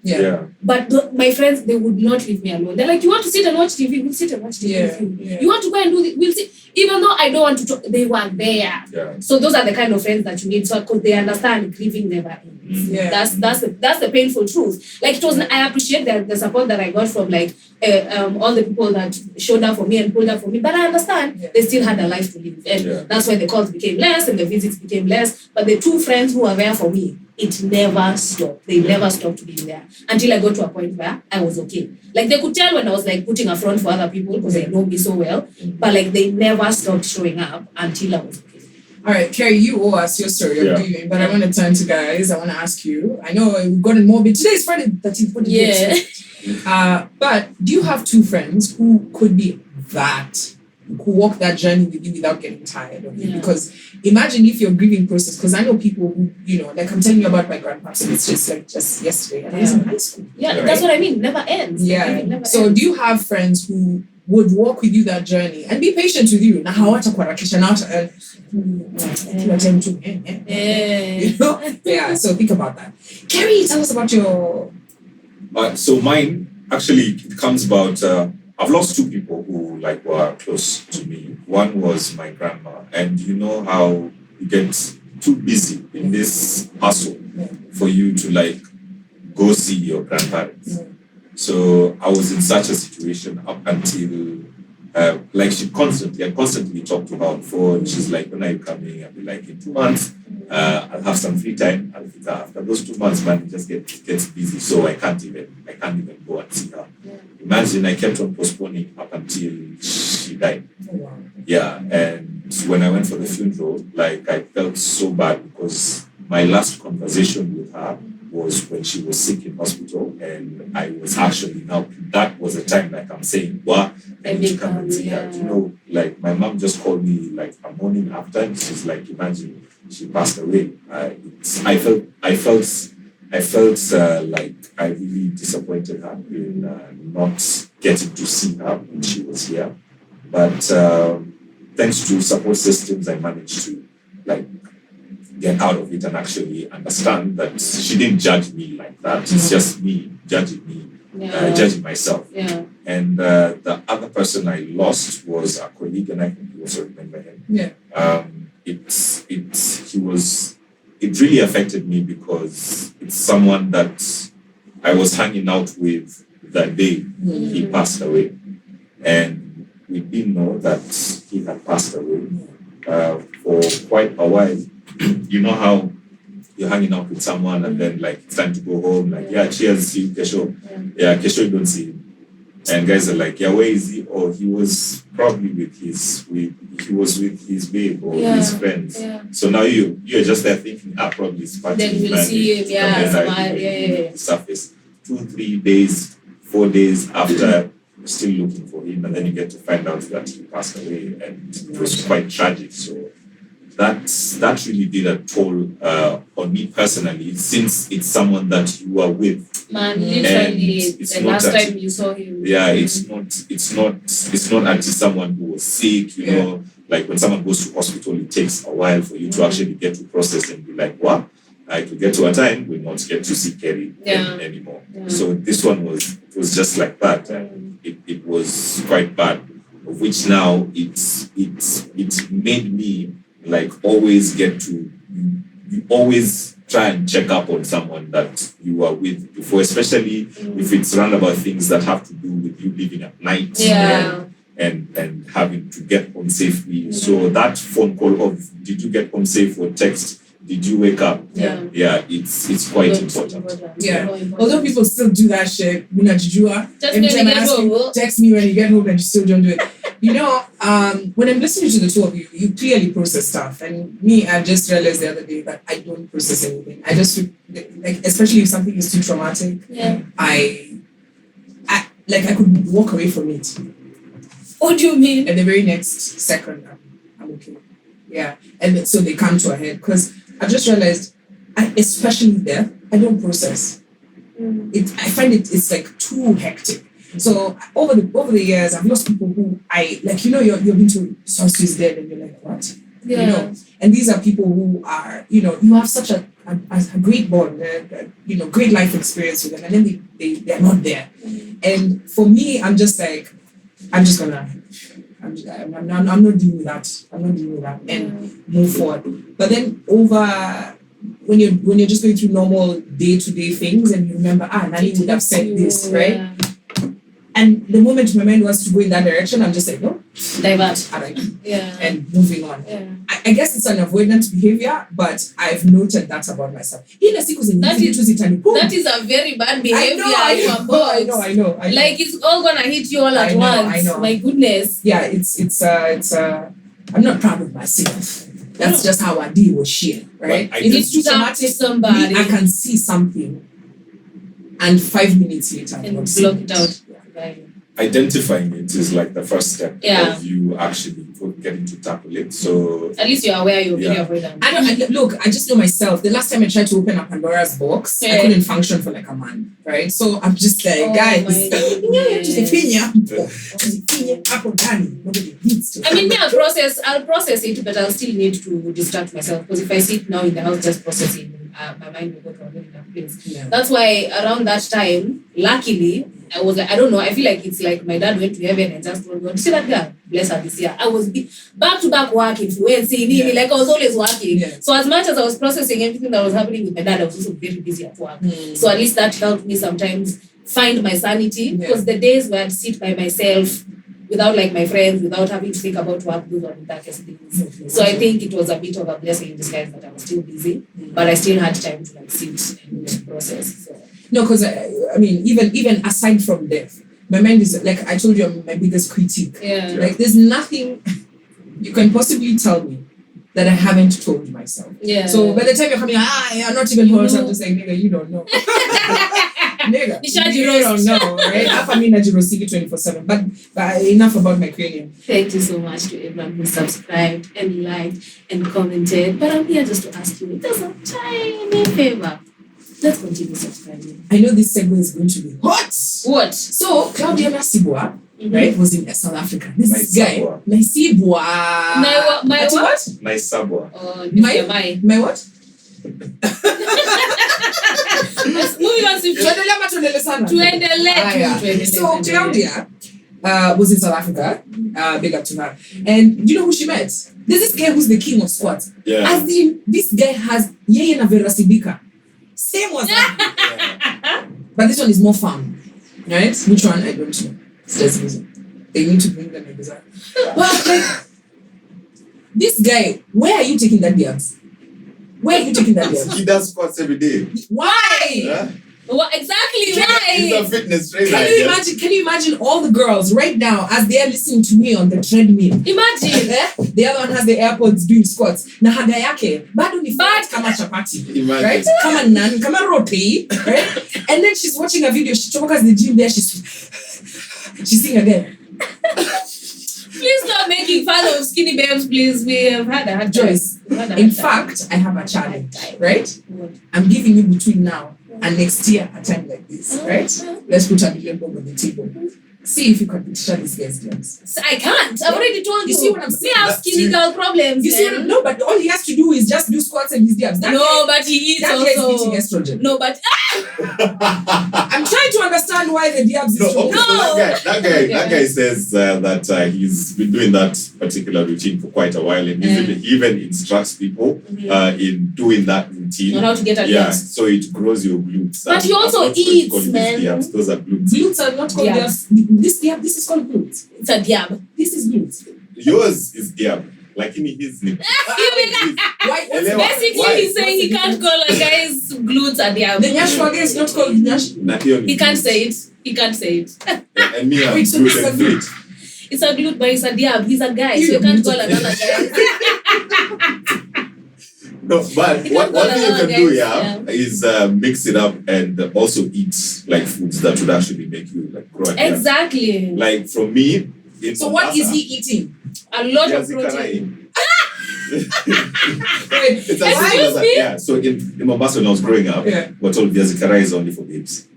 But my friends, they would not leave me alone. They're like, you want to sit and watch TV? We'll sit and watch TV with you. You want to go and do this? We'll sit. Even though I don't want to talk, they were there. So those are the kind of friends that you need. So because they understand grieving never ends. That's the painful truth. Like it was, I appreciate the support that I got from like all the people that showed up for me and pulled up for me. But I understand they still had a life to live, and that's why the calls became less and the visits became less. But the 2 friends who were there for me, it never stopped. They never stopped being there until I got to a point where I was okay. Like they could tell when I was like putting a front for other people because they know me so well. But like they never stopped showing up until I was okay. All right, Carrie, you owe us your story of grieving, but I want to turn to guys. I want to ask you. I know we've gotten morbid. Today is Friday 13th. What did you expect? But do you have 2 friends who could be that, who walk that journey with you without getting tired of it? Because imagine if your grieving process, because I know people who, you know, like I'm telling you about my grandpa, so it's just yesterday, and I was in high school. That's what I mean. Never ends. So do you have friends who would walk with you that journey and be patient with you? Na hawatakuharakisha, na you know? So think about that. Carrie, tell us about your... So mine, actually, it comes about... I've lost 2 people who like were close to me. One was my grandma, and you know how you get too busy in this hustle for you to like go see your grandparents. So I was in such a situation up until like I constantly talk to her on phone. She's like, when are you coming? I'll be like, in 2 months. I'll have some free time. After those 2 months, man, it just gets busy. So I can't even go and see her. Imagine I kept on postponing up until she died. And when I went for the funeral, like I felt so bad because my last conversation with her was when she was sick in hospital, and I was actually that was the time like I'm saying, I need to come and see her. You know, like my mom just called me like a morning after, and she's like, imagine she passed away. I felt I felt like I really disappointed her in not getting to see her when she was here. But thanks to support systems, I managed to like get out of it and actually understand that she didn't judge me like that. It's just me judging me, judging myself. Yeah. And the other person I lost was a colleague, and I think you also remember him. Yeah. It really affected me because it's someone that I was hanging out with the day he passed away, and we didn't know that he had passed away for quite a while. You know how you're hanging out with someone and then like it's time to go home, like cheers, see you Kesho. Kesho you don't see him. And guys are like, where is he? Oh, he was probably with his babe or his friends. Yeah. So now you're just there thinking, probably it's party. Then we'll see him, surface. 2-3 days, 4 days after still looking for him, and then you get to find out that he passed away, and it was quite tragic. So that really did a toll on me personally, since it's someone that you are with. Man, literally, the last time you saw him. Yeah, it's not actually someone who was sick, you know. Like when someone goes to hospital, it takes a while for you to actually get to process and be like, what? I could get to a time we not get to see Kerry anymore. Yeah. So this one was just like that, and it was quite bad. Of which now it made me like always get to you always try and check up on someone that you are with before, especially if it's roundabout things that have to do with you living at night and having to get home safely. So that phone call of did you get home safe or text, did you wake up? It's quite important. Yeah. Although people still do that shit, Jujua, every time I ask you, text me when you get home and you still don't do it. You know, when I'm listening to the two of you, you clearly process stuff. And me, I just realized the other day that I don't process anything. I just, like, especially if something is too traumatic, I could walk away from it. What do you mean? And the very next second, I'm okay. Yeah. And so they come to a head. Because I just realized, especially death, I don't process. I find it's like too hectic. So over the years, I've lost people who I like. You know, you're being told so-and-so is dead, and you're like, what? Yeah. You know, and these are people who are, you know, you have such a great bond, great life experience with them, and then they're not there. And for me, I'm just like, I'm not dealing with that. I'm not dealing with that, and move forward. But then when you're just going through normal day-to-day things, and you remember, Nali would have said this, right? Yeah. And the moment my mind wants to go in that direction, I'm just like, no. Divert. And moving on. Yeah. I guess it's an avoidant behavior, but I've noted that about myself. That is a very bad behavior. I know. Like it's all gonna hit you all at once. I know. My goodness. Yeah, it's I'm not proud of myself. That's just how I deal with shit, right? If it's too traumatic, somebody, I can see something, and 5 minutes later, and block it out. Identifying it is like the first step of you actually getting to tackle it. So at least you're aware you're being avoidant. I just know myself. The last time I tried to open up Pandora's box, I couldn't function for like a month, right? So I'm just like, guys, I mean, I'll process it, but I'll still need to distract myself, because if I sit now in the house just processing, my mind will go to a very dark place. That's why around that time, luckily, I was like, I don't know, I feel like it's like my dad went to heaven and just told God, see that girl, bless her this year. I was back to back working, like I was always working. Yeah. So as much as I was processing everything that was happening with my dad, I was also very busy at work. So at least that helped me sometimes find my sanity, because the days where I'd sit by myself without like my friends, without having to think about work, those were the darkest things. So I think it was a bit of a blessing in disguise that I was still busy, but I still had time to like sit and process. So. No, because I mean, even aside from death, my mind is like, I told you, I'm my biggest critique. Yeah. Like, there's nothing you can possibly tell me that I haven't told myself. Yeah. So by the time you're coming, I'm not even hurt. I'm just like, nigga, you don't know. Nigga, you don't know, right? I mean, I just see 24/7. But enough about my cranium. Thank you so much to everyone who subscribed and liked and commented. But I'm here just to ask you, there's a tiny favor. Let's continue subscribing. I know this segue is going to be hot. What? So Claudia Nasibwa, right, was in South Africa. This Nasibwa. guy, Nasibwa. My what? Nice sabwa. Oh, My what? Moving on to tuendelee. So Claudia was in South Africa. Big up to her. And do you know who she met? There's this guy who's the king of squats. Yeah. As in, this guy has yeye na Verasibika. Same was that. But this one is more fun. Right? Which one? I don't know. There's reason. They need to bring them in design. But like, this guy, where are you taking that dance? Where are you taking that dance? He does squats every day. Why? Yeah? What exactly? He's a Why? fitness trainer. Can you imagine all the girls right now as they are listening to me on the treadmill? Imagine. The other one has the AirPods doing squats. Na haga yake bado ni fat kama chapati. Imagine. Right? Kama naan, kama roti, right? And then she's watching a video. She chokas the gym there. She's sing again. Please stop making fun of skinny babes, please. We have had a hard Joyce, in fact, I have a challenge, right? I'm giving you between now and next year a time like this, right? Let's put $1 million on the table. See if you can picture these guys' jobs. I can't. I've already told you. You see what I'm saying? We have skinny girl problems. You see what no, but all he has to do is just do squats and his diabs. But he eats that also. That eating estrogen. No, but I'm trying to understand why the diabs is Okay, so so that guy says that he's been doing that particular routine for quite a while, and he even instructs people in doing that routine. On how to get a yes, so it grows your glutes. But he also eats, man. Diabs. Those are glutes. Glutes are not called diabs. This is called glutes. It's a diab. This is glutes. Yours is diab. Like in his name. Basically, he's saying he can't call a guy's glutes a diab. The Nyashwa guy is not called Nyash. He can't say it. And me, I'm Wait, so this is a glute. It's a glute, but it's a diab. He's a guy, so you can't call another guy. No, but what thing you can do is mix it up and also eat like foods that would actually make you like grow. Exactly. Like from me. So what is he eating? A lot of protein. So in Mombasa when I was growing up, we're told viazi karai is only for babes.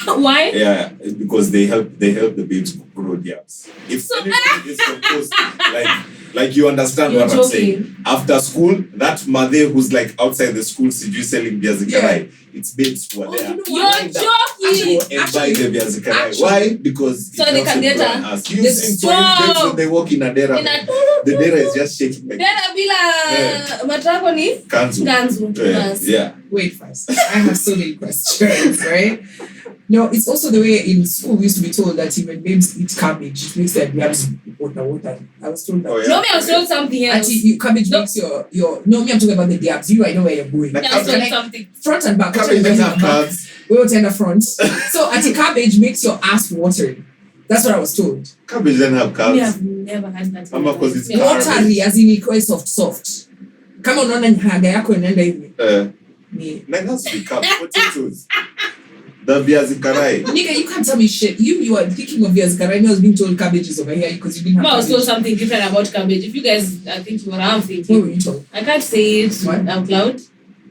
Why? Yeah, because they help the babes grow diabs. If anybody is supposed like you understand what I'm saying. After school, that mother who's like outside the school selling viazi karai, it's babes who are there. You're joking. And buy the viazi karai. Why? Because so they can get us. You've seen babes when they walk in a dera. The dera is just shaking. Like, dera bila matrako ni kanzu. Yeah. Wait first. I have so many questions, right? No, it's also the way in school we used to be told that when babes eat cabbage, it makes their diabs water. I was told that. No, me, I was told something else. Cabbage makes your no, me, I'm talking about the diabs. I know where you're going. I was told something. Front and back. Cabbage doesn't have carbs. We will tend the front. So cabbage makes your ass watery. That's what I was told. Cabbage doesn't have carbs. We have never had that. Because it's watery, as in equal soft. Come on, haga yako inaenda hivi. Like has to be carbs. Potatoes. The viazi karai. Nigga, you can't tell me shit. You are thinking of viazi karai. I was being told cabbage is over here because you didn't have. I was told something different about cabbage. If you guys are thinking what I'm thinking, what were you told? I can't say it out loud.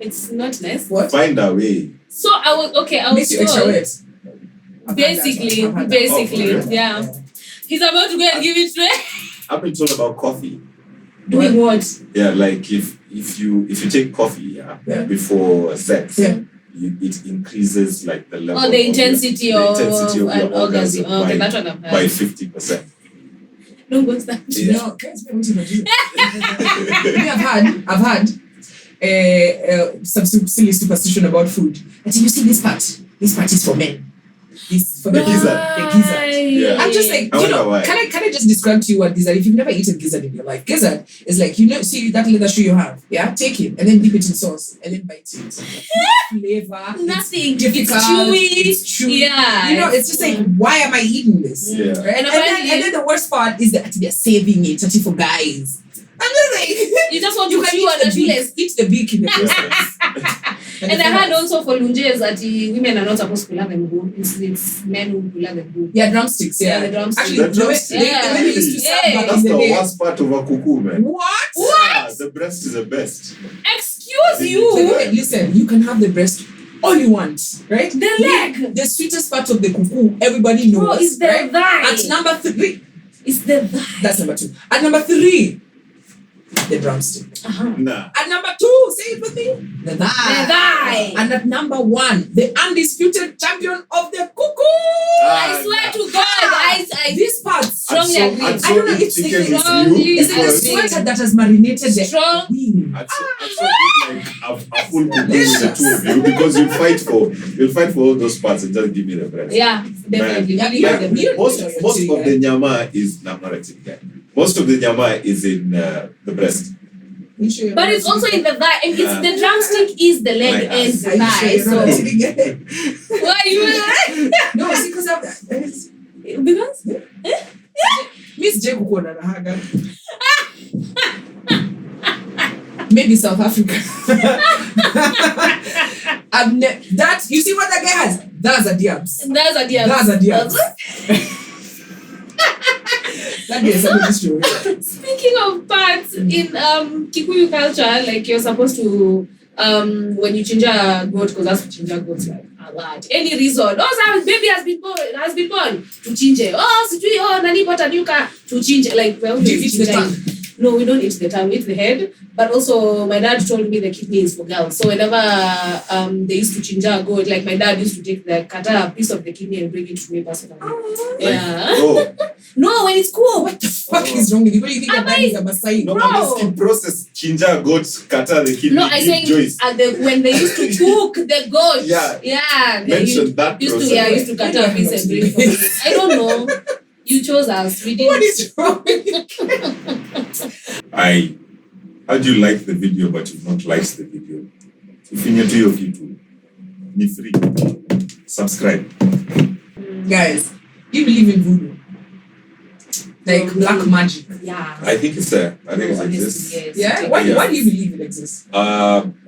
It's not nice. What? Find a way. So I was told. Basically, yeah. He's about to go and give it to her. I've been told about coffee. Doing what? Yeah, like if you take coffee, before sex. Yeah. It increases like the level the intensity of your orgasm okay, that one I've heard. by 50%. No, what's that? Yeah. No, guys, I've had some silly superstition about food. But you see this part is for men. This for the gizzard. The gizzard. Yeah. I'm just like, can I just describe to you what gizzard? If you've never eaten gizzard in your life, gizzard is like, see that leather shoe you have, take it and then dip it in sauce and then bite it. Flavor, nothing. It's difficult. It's chewy. Yeah, it's just like, why am I eating this? Yeah. Right? And then the worst part is that they're saving it for guys. I'm just like, you just want to chew eat the beak in the process. And I heard also for lunges that women are not supposed to pull them good. It's men who pull them good. Yeah, drumsticks. Yeah, the drumsticks. Actually, the drumsticks. They used to serve back That's in the day. worst part of a cuckoo, man. What? Yeah, the breast is the best. Excuse you. Listen, you can have the breast all you want, right? The leg. The sweetest part of the cuckoo, everybody knows. Bro, it's the right? thigh. At number 3. It's the thigh. That's number 2. At number 3, the drumstick. Nah. At number 2, say it with me. The thigh. The thigh. And at number 1, the undisputed champion of the cuckoo. I swear to God, This part strongly agree. And so I don't know, if it's chicken the- is strongly you, Is it the because sweater that has marinated the Strong. queen? I'd so eat like a full cuckoo with the two of you because you'll fight for all those parts and just give me the breast. Yeah, definitely. Man, Really yeah, like the you- Most of the nyama is I'm not a chicken guy. Most of the nyama is in the breast. You sure you're But not it's also a in the thigh. And it's Yeah. the drumstick is the leg My and ass. the Are you sure thigh. you're not a So chicken guy? why you No, see, because of because Miss J Kukona na haga. Maybe South Africa. That you see what that guy has? That's a diabs. that's a deal. That's a diabs. That guy is somebody's story. Speaking of parts in Kikuyu culture, like you're supposed to when you change a goat, because that's what change a goats like a lot. Any reason? Oh, baby has been born to change it. Oh, Nani bought a new car to change it. Like well, Do you eat the tongue? No, we don't eat the tongue. We eat the head. But also, my dad told me the kidney is for girls. So whenever they used to change a goat, like my dad used to cut a piece of the kidney and bring it to me personally. Yeah. Oh, No, when it's cool. What the fuck is wrong with you? What do you think your dad is a Masai? no, Bro. but this in process, chinja goat kata the kidney. No, I give saying Joyce. when they used to cook the goat. Yeah. They Mention that used process. to cut a piece and bring it for me. I don't know. You chose us. We didn't. What is wrong with you? How do you like the video but you've not liked the video? If you're new to your video, be free. Subscribe. Guys, do you believe in voodoo? Like black magic? Yeah. I think it's it Honestly, exists. yes. Yeah? Yeah. Why do you believe it exists?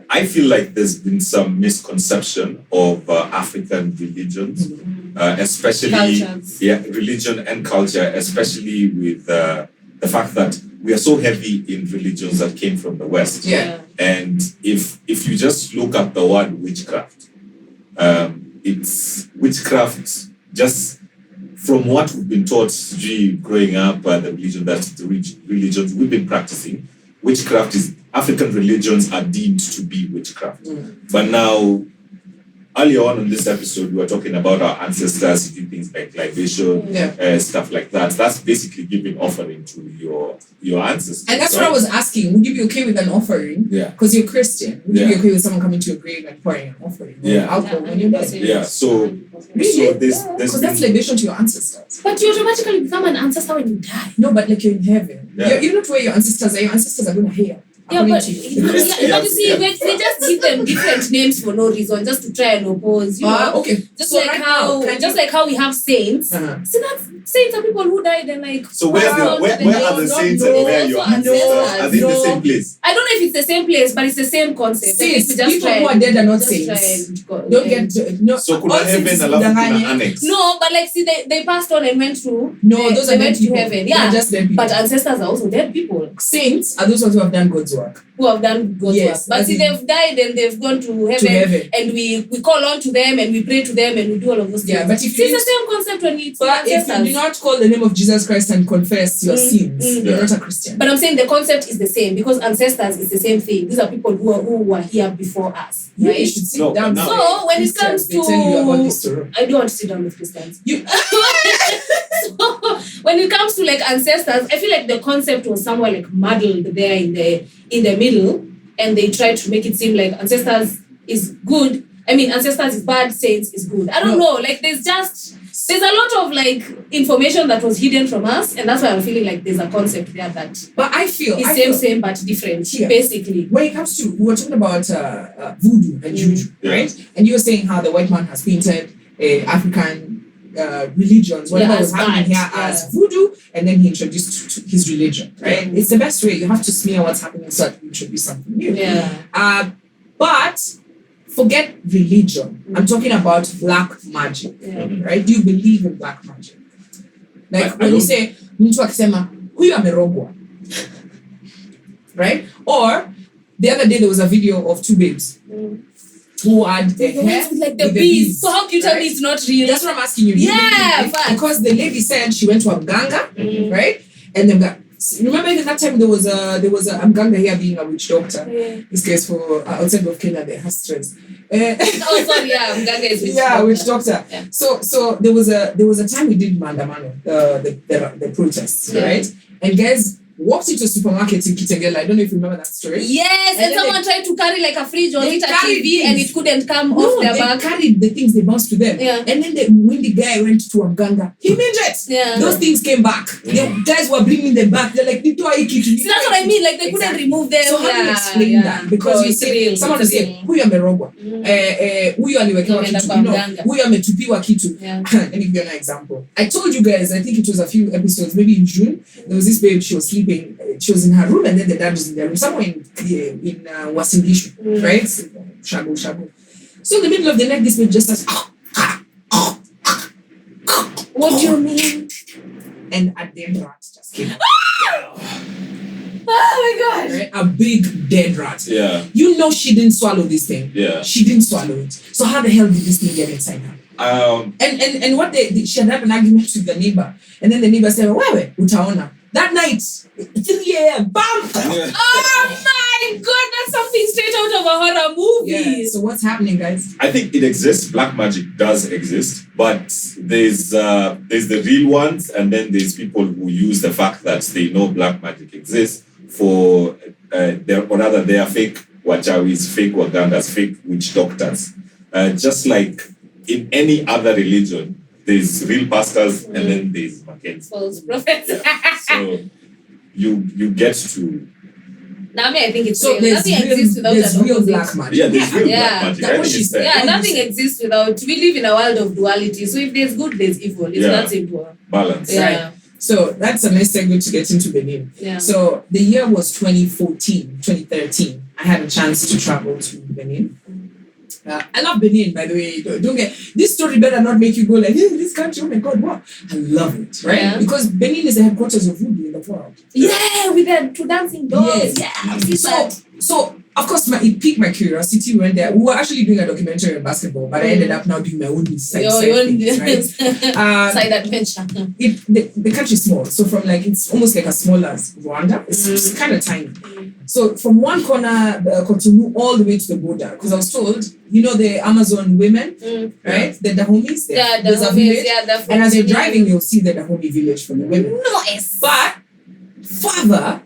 I feel like there's been some misconception of African religions, especially Cultures. religion and culture, especially with the fact that we are so heavy in religions that came from the West. Yeah. And if you just look at the word witchcraft, it's witchcraft just from what we've been taught growing up, the religions we've been practicing. Witchcraft is African religions are deemed to be witchcraft. But now, earlier on in this episode, we were talking about our ancestors doing things like libation, stuff like that. That's basically giving offering to your ancestors. And that's right? what I was asking. Would you be okay with an offering? Yeah. Because you're Christian. Would you be Yeah. okay with someone coming to your grave and pouring an offering? Or Yeah. alcohol when you're dead? Yeah. So Really? there's Because that's been- libation to your ancestors. But you automatically become an ancestor when you die. No, but like you're in heaven. Yeah. You're not where your ancestors are. Your ancestors are going to hear. Yeah, according but, to you. but you see, Yeah. they just give them different names for no reason, just to try and oppose. You know? Okay. Just So like right how, now, can just you- like how we have saints. Uh-huh. See, that's saints are people who died and like. So where are the saints and where are your ancestors? Are they in the same place? I don't know if it's the same place, but it's the same concept. Like, Saints, if we just people try who are and- dead are not just saints. try and go- Don't and- get no. So kuna all heaven saints alafu kuna kudanganya. annex. No, but like, see, they passed on and went through. No, they, those they are went dead to people. heaven. They're Yeah, just dead people. but ancestors are also dead people Saints are those ones who have done God's work. who have done God's Yes, work. But as see, in- they've died and they've gone to heaven, heaven. and we call on to them and we pray to them and we do all of those Yeah, things. but if See, you it's the same concept when it's But if you ancestors. do not call the name of Jesus Christ and confess your sins, you're Yeah. not a Christian. But I'm saying the concept is the same because ancestors is the same thing. These are people who were here before us, You right? should sit No, down. but now- So when it Christians, comes they tell you about to, this story. I don't want to sit down with Christians. You So when it comes to like ancestors, I feel like the concept was somewhere like muddled there in the middle, and they tried to make it seem like ancestors is good. I mean, ancestors is bad, saints is good. I don't know. Like there's a lot of like information that was hidden from us, and that's why I'm feeling like there's a concept there that is But I feel same but different, Yeah. basically. when it comes to, we were talking about voodoo and juju, Yeah. right? And you were saying how the white man has painted African religions, whatever Yeah, was as happening bad, here yeah. as voodoo, and then he introduced to his religion, right? Yeah. It's the best way. You have to smear what's happening so that you introduce something new. Yeah. But forget religion. I'm talking about black magic, Yeah. right? Do you believe in black magic? Like I when you don't. say mtu akisema huyu amerogwa, right? Or the other day there was a video of two babes. who had the The hair ones with like the with bees. So how can you tell me right? it's not real? That's what I'm asking you. Yeah, but- because the lady said she went to Mganga, right? And then remember even that time there was a Mganga here being a witch doctor. Yeah. This case for outside of Kenya, they have stress. Oh, sorry, yeah, Mganga is witch doctor. Yeah. So there was a time we did Mandamano, the protests, right? And guys walked into a supermarket in Kitengela. I don't know if you remember that story. Yes, and someone tried to carry like a fridge or They it a carried TV and things. it couldn't come off their they back. carried the things, they bounced to them. Yeah. And then when the guy went to Mganga, he made it. Yeah. Those things came back. The guys were bringing them back. They're like, See, that's what I mean. Like they couldn't Exactly. remove them. So how do you explain that? Because No, you it's say real, someone it's will say real. huyu amerogwa, huyu aliwekewa Ameenda kitu, kwa mganga. huyu ametupiwa kitu. Yeah. Let me give you an example. I told you guys, I think it was a few episodes, maybe in June, there was this babe, she was sleeping, she was in her room and then the dad was in their room, somewhere in Wasingishu, right? Shago. So in the middle of the night, this babe just starts, What do you mean? and a dead rat just came out. Oh my god. Right? A big dead rat. Yeah. You know she didn't swallow this thing. Yeah. She didn't swallow it. So how the hell did this thing get inside her? And what she had an argument with the neighbor. And then the neighbor said, Wewe, utaona. That night, 3 a.m., bam! Yeah. Oh my god, that's something straight out of a horror movie. Yeah. So what's happening, guys? I think it exists. Black magic does exist, but there's the real ones, and then there's people who use the fact that they know black magic exists for they are fake wachawis, fake wagandas, fake witch doctors. Just like in any other religion, there's real pastors and then there's Mackenzie. False prophets. Yeah. So you get to Now, I think it's So real. there's Nothing real, exists without there's an real opposite. black magic. yeah, there's real Yeah. black magic. That's I what think she it's said. there. Yeah, What nothing you say? exists without. We live in a world of duality. So if there's good, there's evil. It's Yeah. that simple. Balance. Yeah. So that's a nice segue to get into Benin. Yeah. So the year was 2013. I had a chance to travel to Benin. I love Benin, by the way. Don't get this story better not make you go like, hey, this country, oh my god, what? I love it, right? Yeah. Because Benin is the headquarters of Voodoo in the world. Yeah, with the two dancing dolls. Yeah. I've seen that. So of course, it piqued my curiosity. We went there. We were actually doing a documentary on basketball, but I ended up now doing my own side Your own things, right? side adventure. The country is small, so from like it's almost like as small as Rwanda. It's kind of tiny. So from one corner, Cotonou, all the way to the border, because I was told, you know, the Amazon women, right? The Dahomis. Yeah, there's a Dahomis, village, yeah, and as you're driving, you'll see the Dahomey village for the women. Nice. But further,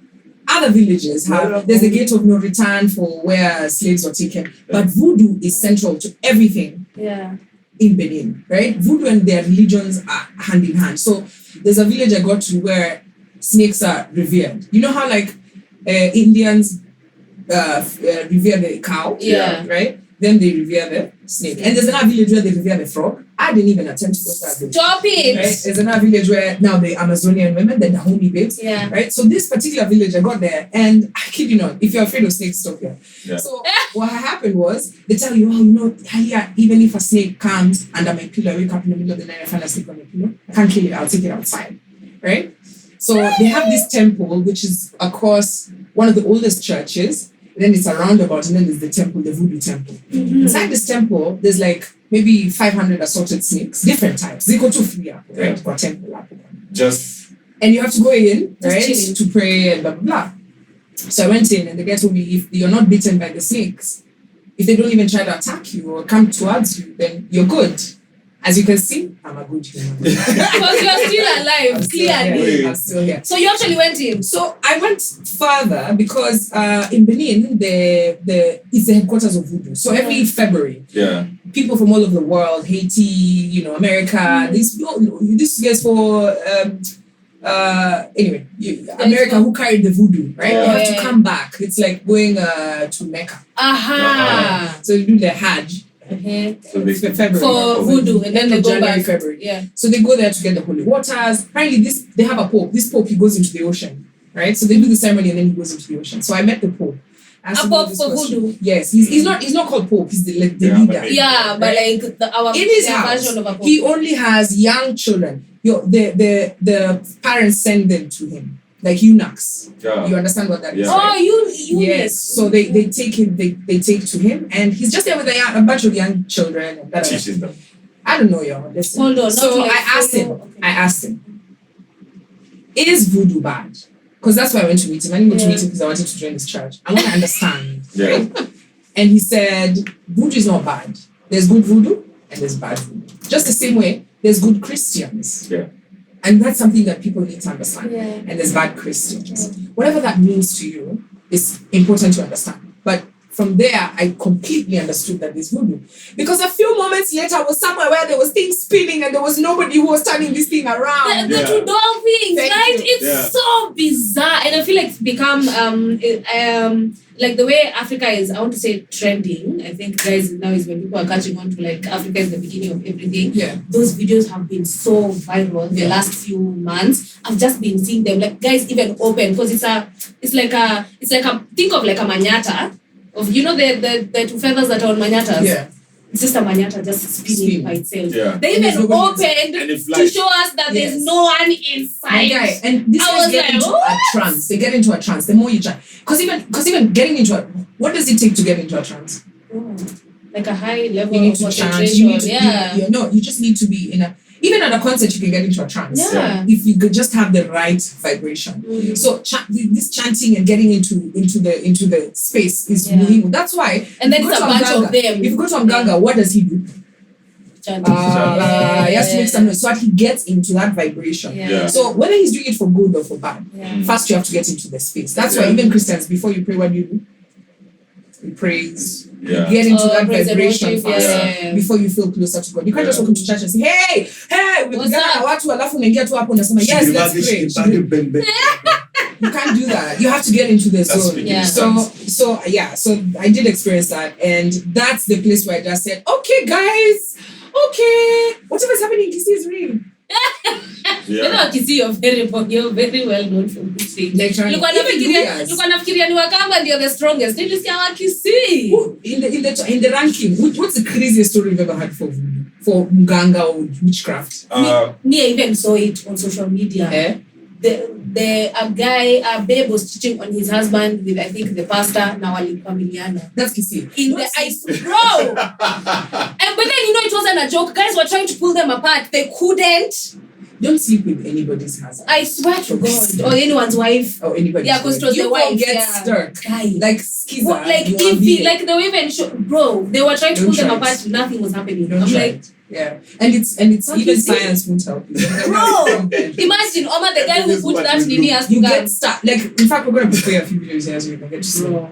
other villages have, there's a gate of no return for where slaves were taken. But Voodoo is central to everything Yeah. in Benin, right? Voodoo and their religions are hand in hand. So there's a village I got to where snakes are revered. You know how like Indians revere the cow, Yeah. right? Then they revere the snake. And there's another village where they revere the frog. I didn't even attempt to go to that village. Stop it. Right? There's another village where now the Amazonian women, the Dahomey babes, Yeah. right? So this particular village, I got there, and I kid you not, if you're afraid of snakes, stop here. Yeah. So what happened was, they tell you, oh, you know, here, even if a snake comes under my pillow, I wake up in the middle of the night, I find a snake on my pillow, I can't kill it, I'll take it outside, right? So they have this temple, which is across one of the oldest churches. Then it's a roundabout, and then there's the temple, the Voodoo temple. Inside this temple, there's like maybe 500 assorted snakes, different types. They go to free up, right? Or temple up. Just And you have to go in, Just right, chilling. to pray and blah, blah, blah. So I went in, and the guy told me, if you're not bitten by the snakes, if they don't even try to attack you or come towards you, then you're good. As you can see, I'm a good human. Because you're still alive, I'm still here. clearly. I'm still here. So you actually went in. So I went further because in Benin, it's the headquarters of Voodoo. So every February, people from all over the world, Haiti, you know, America, this gets for America who carried the Voodoo, right? Oh, you have to yeah. come back. It's like going to Mecca. Aha. So you do the Hajj. so they February. For Voodoo, and then they go January, back. February. Yeah. So they go there to get the holy waters. Apparently, they have a pope. This pope, he goes into the ocean, right? So they do the ceremony and then he goes into the ocean. So I met the pope. Asked A him pope this for question. Voodoo? Yes, he's not called pope. He's the Yeah, leader. but Yeah, but Right? like our In his their house, version of a he only has young children. The parents send them to him. like eunuchs. Yeah. You understand what that is? Yeah. Oh, right? you Yes. So they take him. They take to him, and he's just there with a bunch of young children. And Teaching them. I don't know, y'all. Listen. Hold on. So not like I asked him. photo- okay. I asked him, is voodoo bad? Because that's why I went to meet him. I didn't go to Yeah. meet him because I wanted to join his church. I want to understand. Yeah. Right? And he said, voodoo is not bad. There's good voodoo and there's bad voodoo. Just the same way, there's good Christians. Yeah. And that's something that people need to understand. Yeah. And there's bad Christians. Whatever that means to you is important to understand. But from there, I completely understood that there's voodoo. Because a few moments later, I was somewhere where there was things spinning and there was nobody who was turning this thing around. The Yeah. Tudor things, Thank right? you. It's Yeah. so bizarre, and I feel like it's become like the way Africa is. I want to say trending. I think guys now is when people are catching on to like Africa is the beginning of everything. Yeah. Those videos have been so viral the Yeah. last few months. I've just been seeing them like guys even open because it's like a think of like a manyata of the two feathers that are on manyatas. Yeah. It's just a manyata just spinning Spin. by itself. Yeah. They And there's even nobody opened And it to flies. show us that Yes. there's no one My inside. guy, and these I guys was get like, into what? a trance. They get into a trance. The more you try, because even getting into a, what does it take to get into a trance? Oh, like a high level You need of to chant. concentration. You need to, Yeah. no, you just need to be in a. Even at a concert, you can get into a trance. Yeah. If you could just have the right vibration. Mhm. So this chanting and getting into the space is Yeah. muhimu. That's why. And then if you it's go a to bunch Mganga- of them. If you go to Mganga, what does he do? Chanting. He has to make some noise so that he gets into that vibration. Yeah. So whether he's doing it for good or for bad, Yeah. first you have to get into the space. That's why Yeah. even Christians, before you pray, what do you do? You praise. Yeah. You get into that Praise and vibration worship, first yeah. before you feel closer to God. You can't just Yeah. walk into church and say, hey, What's umepigana na up? watu alafu unaingia tu hapo unasema, yes, let's pray. You can't do that. You have to get into the That's zone. speaking Yeah. in tongues. So I did experience that, and that's the place where I just said, okay, guys, okay, whatever's happening in Kisii is real. You know, Yeah. Kisii, you're very well known for this thing. Literally. Nilikuwa Even nafikiria ni Wakamba ndio the strongest. Nilisikia wa Kisii. Who- in the ranking, what's the craziest story you've ever had for Mganga or witchcraft? Me, I even saw it on social media. Eh? A babe was cheating on his husband with, I think, the pastor. Now walifamiliana. That's Kisii. In the ice, bro. But then it wasn't a joke. Guys were trying to pull them apart. They couldn't. Don't sleep with anybody's husband I swear to God, or anyone's wife. or anybody's Yeah, 'cause it was you the wife, get yeah. stuck. Guy. Like skiza. Like you are if being- like the women, bro, they were trying to Don't pull them try it. apart. Nothing was happening. Don't I'm try like, it. Yeah. And it's What even is it? science won't help you. bro, imagine Oma, the guy who This is put what that we Nini do. has to You come. get stuck. Like, in fact, we're going to play a few videos here so you can get to see. Bro.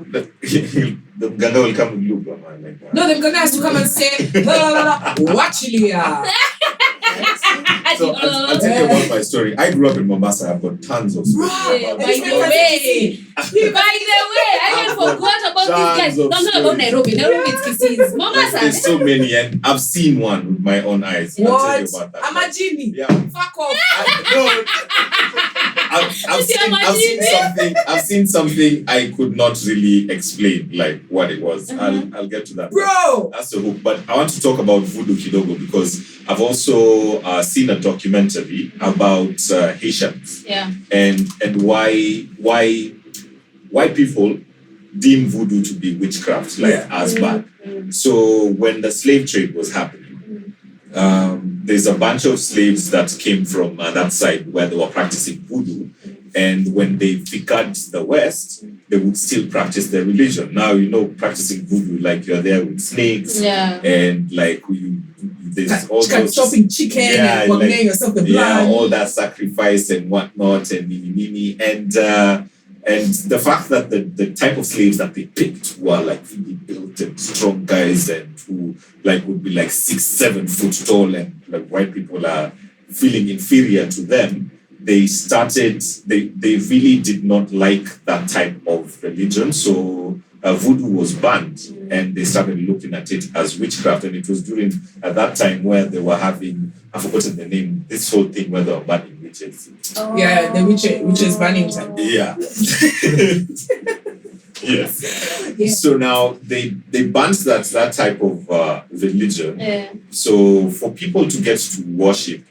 The Ganga will come with loop, man. Like that. No, the Mganga has to come and say, watch Ilya. So I'll tell you about my story. I grew up in Mombasa. I've got tons of stories. Yeah, about by this. the way, I even forgot about these guys. Chance of I'm not about stories. Nairobi. Nairobi is Kisii. Like, Mombasa. there's so many, and I've seen one with my own eyes. I'll tell What? you about that. I'm a genie. Yeah. Fuck off. I've seen something I could not really explain, like what it was. I'll get to that. Bro. That's the hook. But I want to talk about Voodoo Kidogo because I've also seen a documentary about Haitians Yeah. and why people deem Voodoo to be witchcraft, like as bad. So when the slave trade was happening, there's a bunch of slaves that came from that side where they were practicing Voodoo. And when they figured the West, they would still practice their religion. Now, practicing Voodoo, like you're there with snakes Yeah. and like there's all those Chopping chicken and like, getting yourself the blood. yeah, all that sacrifice and whatnot and mini and the fact that the type of slaves that they picked were like really built and strong guys and who like would be like 6-7 foot tall and like white people are feeling inferior to them. They really did not like that type of religion. So Voodoo was banned and they started looking at it as witchcraft. And it was during at that time where they were having, I've forgotten the name, this whole thing where they were banning witches. Yeah, the witches banning time. Yeah. Yes. Yeah. So now they banned that type of religion. Yeah. So for people to get to worship,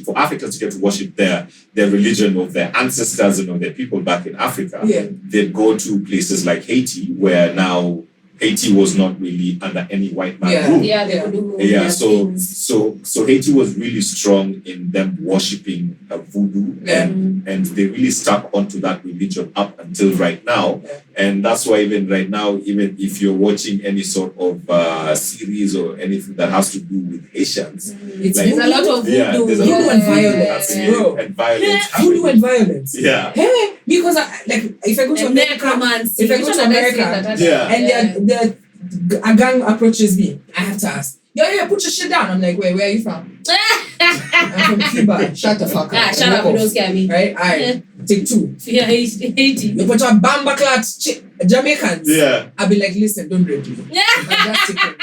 for Africans to get to worship their religion of their ancestors and of their people back in Africa, they'd go to places like Haiti, where now Haiti was not really under any white man rule. Yeah. So Haiti was really strong in them worshipping voodoo, and they really stuck onto that religion up until right now. Yeah. And that's why even right now, even if you're watching any sort of series or anything that has to do with Haitians, It's There's a lot of voodoo. there's a Voodoo lot and of violence, bro. and violence. Voodoo and violence. Yeah. Hey, because if I go to And America, necromancy. if I go Which to one did I say America, that? Yeah. and a gang approaches me, I have to ask, yo, put your shit down. I'm like, where are you from? I'm from Cuba. Shut the fuck up. Shut up, you don't scare me. Right? Alright, take two. Yeah, Haiti. You put your bamba clat Jamaicans. Yeah. I'll be like, listen, don't rape me. I'm just taking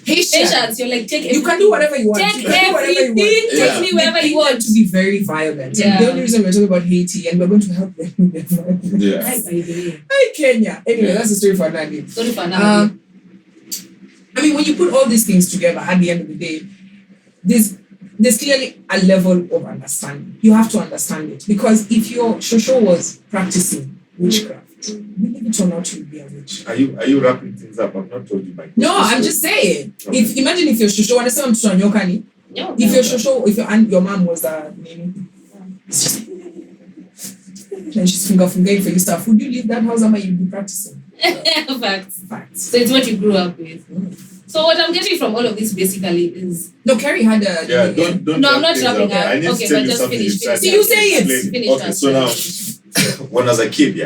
Haitians, you're like, take you can do whatever you want. Take You can do whatever you want. everything. Take me wherever you want. To be very violent. Yeah. And the only reason we're talking about Haiti, and we're going to help them with their violence. Yeah. Hi, baby. Hi, Kenya. Anyway, that's the story for another day. Sorry for now. I mean, when you put all these things together at the end of the day, there's clearly a level of understanding. You have to understand it. Because if your shosho was practicing witchcraft, believe it or not, you'll be a witch. Are you wrapping things up? I've not told you my No, question. I'm just saying. Okay. If imagine if your shosho, when I say I'm Nyokani, No. if your shosho, if your mom was name, it's just and she's finger for you stuff, would you leave that house and you'd be practicing? Facts. Facts. So it's what you grew up with. So what I'm getting from all of this basically is No, Carrie had a. Yeah, don't. No, I'm not things wrapping up. up. I need Okay, to tell but you just something. finish. Try to See, you say it. explain. Finish Okay, that. so now, when I was a kid,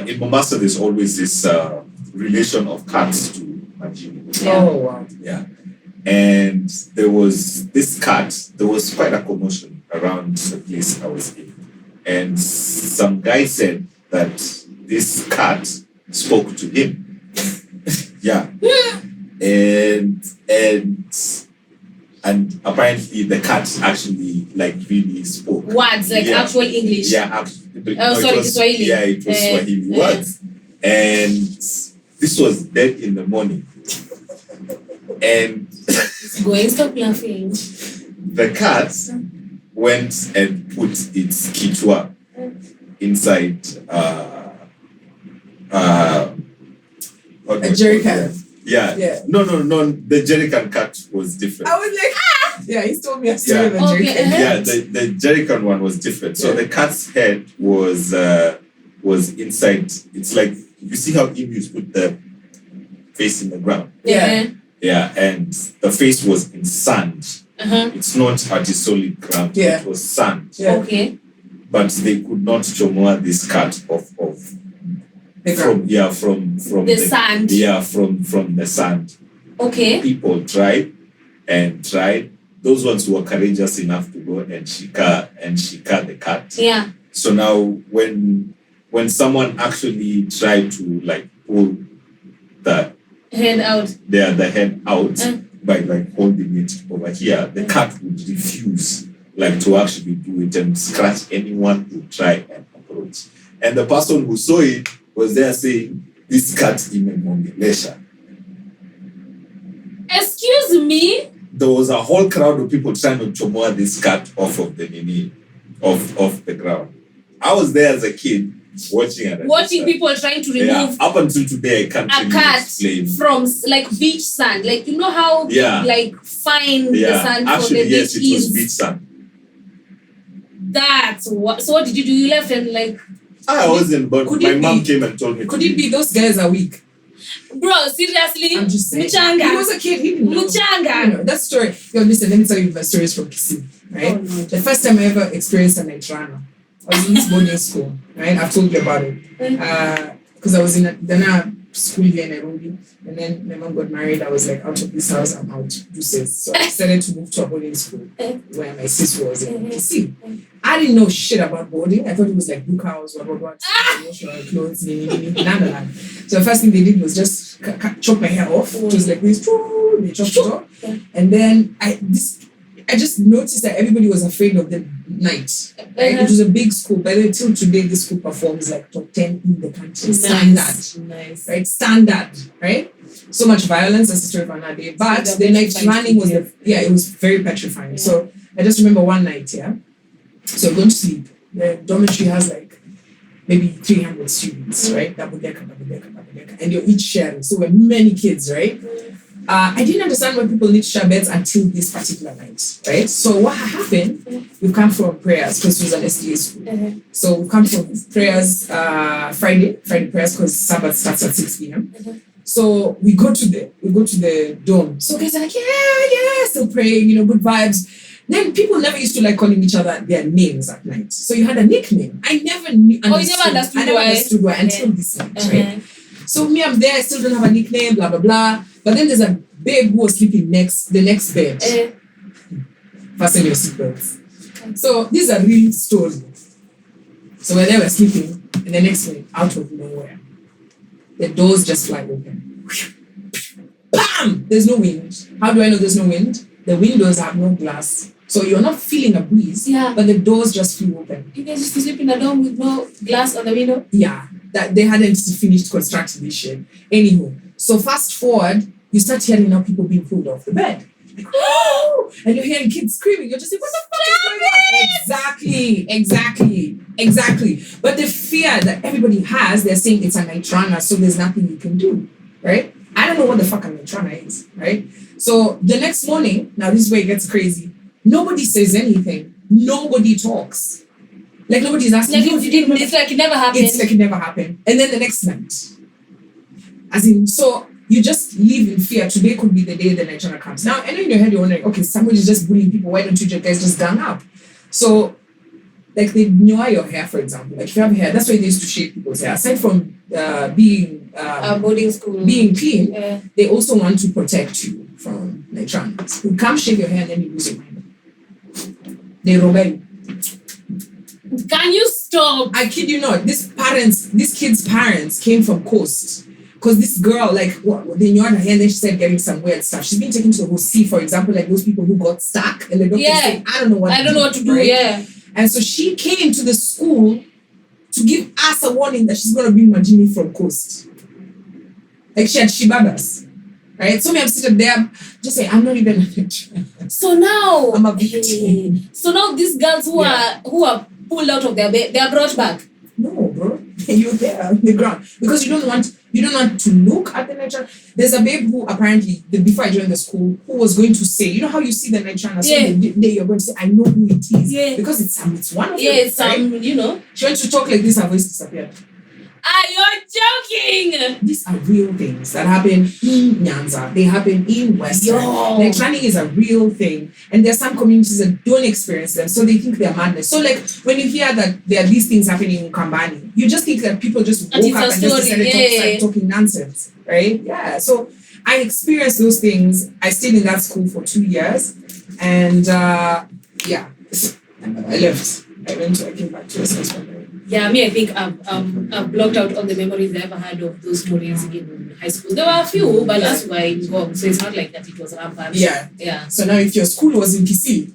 in Mombasa, there's always this relation of cats to Majini. Yeah. Oh wow. Yeah. And there was this cat, there was quite a commotion around the place I was in. And some guy said that this cat spoke to him. Yeah. And apparently the cat actually really spoke. words, like Yeah. actual English. Yeah, actually. Sorry, Swahili. Yeah, it was Swahili words. And this was dead in the morning. And Going, stop laughing. the cat went and put its kichwa inside A jerry can. Yeah. Yeah. No. The jerry can cat was different. I was like, yeah, he's told me a story Yeah. of a jerry Okay, can. Yeah, the jerry can one was different. So the cat's head was inside. It's like, you see how emus put the face in the ground. Yeah. Yeah, and the face was in sand. Uh-huh. It's not at a solid ground. Yeah. It was sand. Yeah. Okay. But they could not chomoa this cat of The ground. from The sand. Yeah, from the sand. Okay. People tried and tried. Those ones who were courageous enough to go and shika the cat. Yeah. So now when someone actually tried to pull the Head out. the head out by holding it over here, the cat would refuse to actually do it and scratch anyone who try and approach. And the person who saw it was there saying, "This cat imemongelesha." Excuse me? There was a whole crowd of people trying to chomoa this cat off of the ground. I was there as a kid watching people trying to remove up until today I can't a really cat explain. from beach sand. You know how fine the sand for Actually, the yes, beach it was is. beach sand. That's what. So what did you do? You left and I wasn't, but could my it mom be- came and told me. Could it be those guys are weak? bro, seriously? I'm just saying. Muchanga. He was a kid. He didn't know. Muchanga. That story. Yo, listen, let me tell you my stories from Kisii, right? Oh, no. The first time I ever experienced a night runner, I was in this boarding school, right? I've told you about it. Because I was in a school here in Nairobi, and then my mom got married. I was like, out of this house, I'm out. Deuces. So I decided to move to a boarding school where my sis was in Kisii. I didn't know shit about boarding. I thought it was like book house, what, wash your clothes, none of that. So the first thing they did was just chop my hair off. It was like this, they chopped it off. And then I just noticed that everybody was afraid of the night. Right? It was a big school. By the way, till today, this school performs like top 10 in the country. Standard. Nice. Right? Standard. Right? So much violence, that's the story of another day. But the night running was, it was very petrifying. Yeah. So I just remember one night, So I'm going to sleep. The dormitory has like maybe 300 students, right? Double decker. And you're each sharing. So we're many kids, right? I didn't understand why people need to share beds until this particular night, right? So what happened, we've come from prayers because it was an SDA school. So we've come from prayers Friday prayers because Sabbath starts at 6 p.m. So we go to the dorm. So guys are like, yeah, still praying, good vibes. Then people never used to like calling each other their names at night. So you had a nickname. I never understood why until this night, right? So me, I'm there, I still don't have a nickname, blah, blah, blah. But then there's a babe who was sleeping the next bed. Fasten your seatbelts. So this is a real story. So when they were sleeping, and the next minute, out of nowhere, the doors just fly open. Bam! There's no wind. How do I know there's no wind? The windows have no glass. So you're not feeling a breeze, but the doors just flew open. You guys used to sleep in a dorm with no glass on the window? Yeah. That they hadn't finished constructing this shit. Anywho, so fast forward, you start hearing now people being pulled off the bed. Like, oh! And you're hearing kids screaming. You're just like, what the fuck is going on? Exactly. But the fear that everybody has, they're saying it's a night runner, so there's nothing you can do, right? I don't know what the fuck a night runner is, right? So the next morning, now this is where it gets crazy. Nobody says anything. Nobody talks. Like nobody's asking. It's like it never happened. It's like it never happened. And then the next night. As in, so you just live in fear. Today could be the day the night runner comes. Now, I know in your head you're wondering, okay, somebody's just bullying people. Why don't you guys just gang up? So, like they gnaw your hair, for example. Like if you have hair, that's why they used to shave people's hair. Aside from being boarding school, being clean, they also want to protect you from night runners. You come shave your hair and then you lose your mind. They rob you. Can you stop? I kid you not. This kid's parents came from Coast. Because this girl, like, they knew her hand, then she started getting some weird stuff. She's been taken to the whole sea, for example, like those people who got stuck. And the doctor said, I don't know what to do. Right? And so she came to the school to give us a warning that she's going to bring Majini from Coast. Like, she had shibaed us. Right? So me, I'm sitting there, just saying, I'm not even a victim. So now, I'm a victim. So now these girls who are pulled out of their bed, they are brought back. No, bro. You're there on the ground. Because you don't want to look at the night runner. There's a babe who apparently, before I joined the school, who was going to say, you know how you see the night runner? So you're going to say, I know who it is. Yeah. Because it's one of them. Yeah, it's right? She went to talk like this, her voice disappeared. You're joking! These are real things that happen in Nyanza. They happen in Western. Like running is a real thing. And there are some communities that don't experience them, so they think they're madness. So like when you hear that there are these things happening in Kambani, you just think that people just woke up and just decided to start talking nonsense. Right? Yeah. So I experienced those things. I stayed in that school for 2 years. And I left. I came back to a Yeah, I think I've blocked out all the memories I ever had of those mornings in high school. There were a few, but that's why in Gong, so it's not like that it was rampant. Yeah. So now if your school was in PC,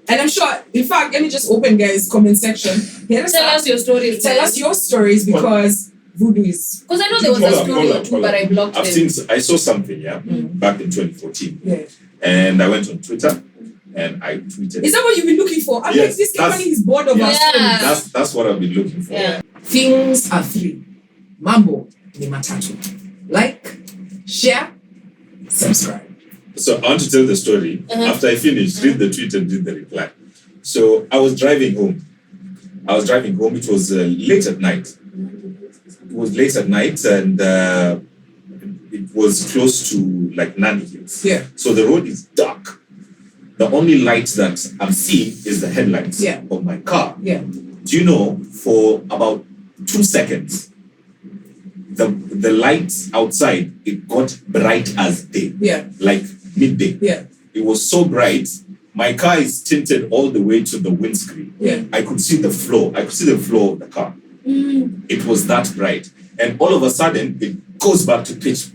and I'm sure, in fact, let me just open guys' comment section. Tell us your stories. Tell us your stories because Voodoo is... Because I know there was a story or two, but I blocked them. I saw something, back in 2014. Yeah. And I went on Twitter. And I tweeted. Is that what you've been looking for? I mean, this company is bored of our stories. That's what I've been looking for. Yeah. Things are three. Mambo ni matatu. Like, share, subscribe. So I want to tell the story. After I finished, read the tweet and did the reply. So I was driving home. It was late at night. And it was close to like Nani Hills. Yeah. So the road is dark. The only light that I'm seeing is the headlights of my car. Yeah. Do you know, for about 2 seconds, the lights outside, it got bright as day. Yeah. Like midday. Yeah. It was so bright. My car is tinted all the way to the windscreen. Yeah. I could see the floor. of the car. It was that bright. And all of a sudden, it goes back to pitch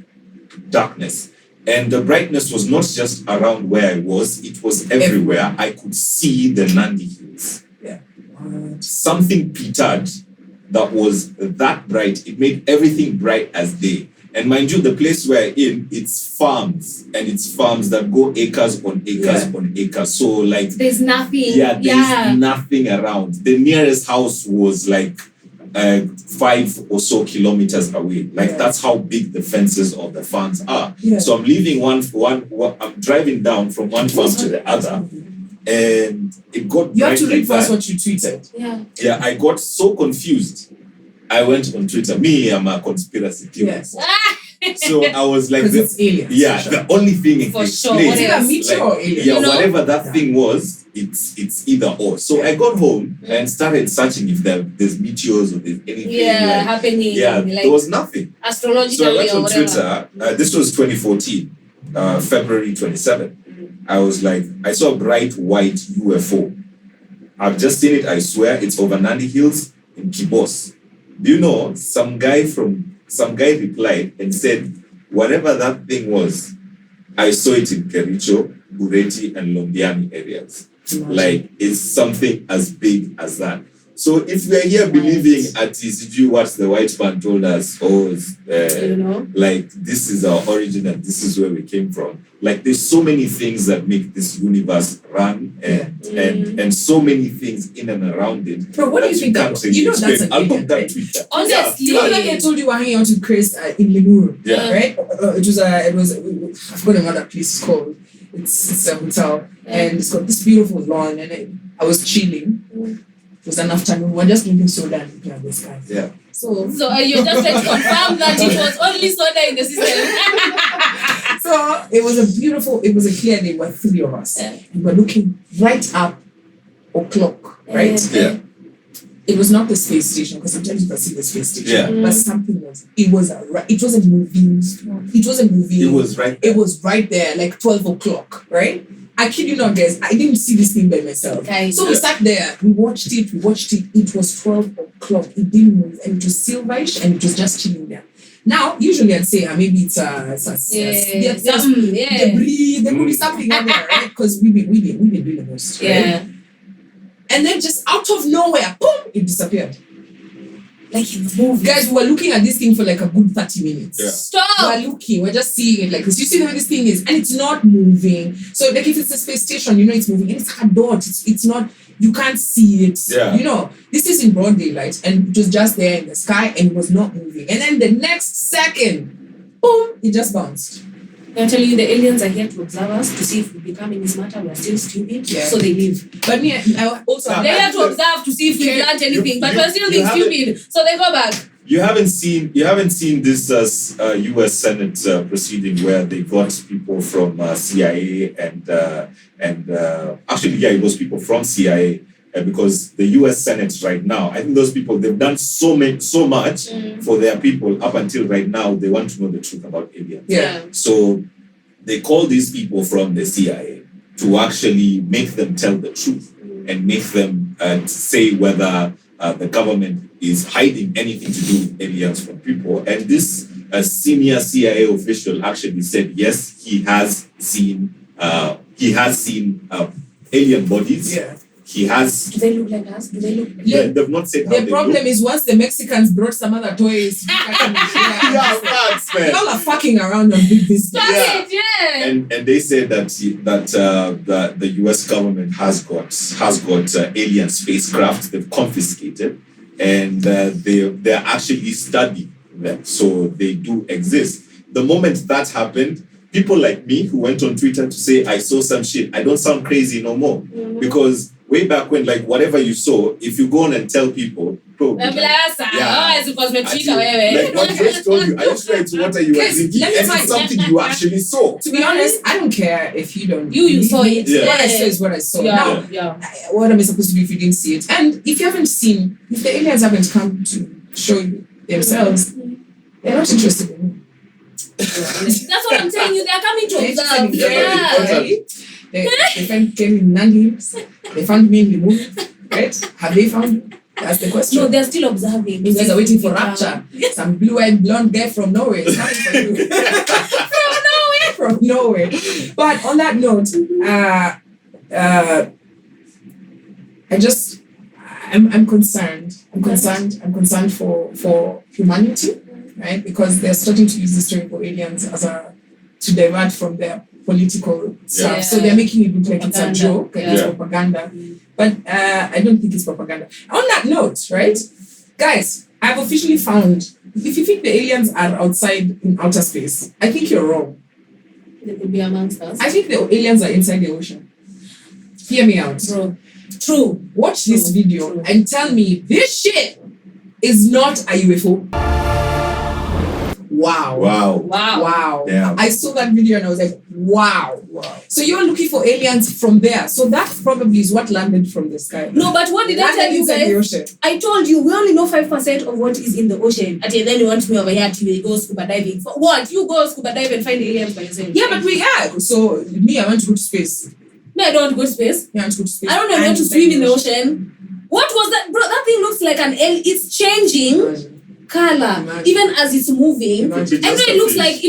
darkness. And the brightness was not just around where I was, it was everywhere. I could see the Nandi Hills. Yeah. Something petered that was that bright. It made everything bright as day. And mind you, the place we're in, it's farms. And it's farms that go acres on acres on acres. So like... There's nothing. Yeah, there's nothing around. The nearest house was like 5 or so kilometers away. Like that's how big the fences of the farms are. Yeah. So I'm leaving I'm driving down from one farm to the other, and it got. You have to read first what you tweeted. Yeah, I got so confused. I went on Twitter. Me, I'm a conspiracy theorist. Yes. So I was like, it's aliens. Yeah, the only thing for sure. Is it a meteor or alien? Yeah, whatever that thing was, it's either or. So I got home and started searching if there's meteors or there's anything happening. Yeah, there was nothing. Astrologically, so I went on or whatever. Twitter. This was 2014, February 27. I was like, I saw a bright white UFO. I've just seen it. I swear it's over Nandi Hills in Kibos. Do you know some guy replied and said, whatever that thing was, I saw it in Kericho, Bureti, and Londiani areas. Like, it's something as big as that. So if we are here believing at TCG what the white man told us, like this is our origin and this is where we came from. Like there's so many things that make this universe run and so many things in and around it. But what do you think that you know that's I'll put that Twitter. Honestly, like I told you, we're hanging out with Chris in Lemur, right? It was I forgot another place called. It's a hotel and it's got this beautiful lawn and I was chilling. It was an afternoon. We were just drinking soda and looking at the sky. Yeah. So you're just trying to confirm that it was only soda in the system. So it was a clear day. Were 3 of us. And we're looking right up o'clock, right? Yeah. It was not the space station because sometimes you can see the space station. Yeah. But something was. It wasn't moving. It wasn't moving. It was right there. It was right there, like 12 o'clock, right? I kid you not, guys. I didn't see this thing by myself. Okay. So we sat there. We watched it. It was 12 o'clock. It didn't move. And it was silverish and it was just chilling there. Now, usually I'd say maybe it's debris. There could be something out there, right? Because we've been doing the most, right? Yeah. And then just out of nowhere, boom, it disappeared. Like in the movie. Guys, we were looking at this thing for like a good 30 minutes. Yeah. Stop! We're just seeing it like this. You see the way this thing is, and it's not moving. So like if it's a space station, you know it's moving. And it's like a dot. It's not, you can't see it. Yeah. You know, this is in broad daylight and it was just there in the sky and it was not moving. And then the next second, boom, it just bounced. I'm telling you, the aliens are here to observe us to see if we become in this matter. We are still stupid, so they leave. But me, I also they're here to observe to see if we learned anything, but we're still being stupid, so they go back. You haven't seen this U.S. Senate proceeding where they got people from CIA and actually it was people from CIA because the U.S. Senate right now, I think those people they've done so much for their people up until right now they want to know the truth about aliens. Yeah. So they call these people from the CIA to actually make them tell the truth and make them say whether the government is hiding anything to do with aliens from people. And this senior CIA official actually said, yes, he has seen alien bodies. Yeah. He has. Do they look like us? Do they look? Yeah, they've not said how the problem is once the Mexicans brought some other toys. Yeah, facts, man. Y'all are fucking around on big business. And they said that the US government has got alien spacecraft they've confiscated, and they're actually studying them, so they do exist. The moment that happened, people like me who went on Twitter to say I saw some shit, I don't sound crazy no more because way back when, like whatever you saw, if you go on and tell people, probably like what Josh told you, I swear it's what you were thinking, and it's something you actually saw. To be honest, I don't care if you don't. You saw it. Yeah. What I saw is what I saw. Yeah. What am I supposed to do if you didn't see it? And if you haven't seen, if the aliens haven't come to show you themselves, they're not interested in you. That's what I'm telling you. They're coming to observe. They came in Nandi. They found me in the movie, right? Have they found you? That's the question. No, they're still observing. You guys are waiting for rapture. Some blue-eyed blonde guy from Norway is coming for you. from nowhere. But on that note, I'm concerned. I'm concerned for humanity, right? Because they're starting to use the story for aliens to divert from their political stuff. Yeah. So they're making it look like it's a Propaganda. joke, like it's propaganda. But I don't think it's propaganda. On that note, right, guys, I've officially found, if you think the aliens are outside in outer space, I think you're wrong. They could be amongst us. I think the aliens are inside the ocean. Hear me out. Bro. True. Watch this video True. and tell me this shit is not a UFO. Wow. Wow. Damn. I saw that video and I was like, wow. So you're looking for aliens from there. So that probably is what landed from the sky. No, but what did I tell you inside the guys? ocean. I told you we only know 5% of what is in the ocean. And then you want me over here to go scuba diving. For what? You go scuba dive and find aliens by yourself. Yeah, but so me, I want to go to space. No, I don't want to go to space. Yeah, I want to go to space. I don't know how to swim in the ocean. What was that? Bro, that thing looks like an alien. It's changing color even as it's moving. And then it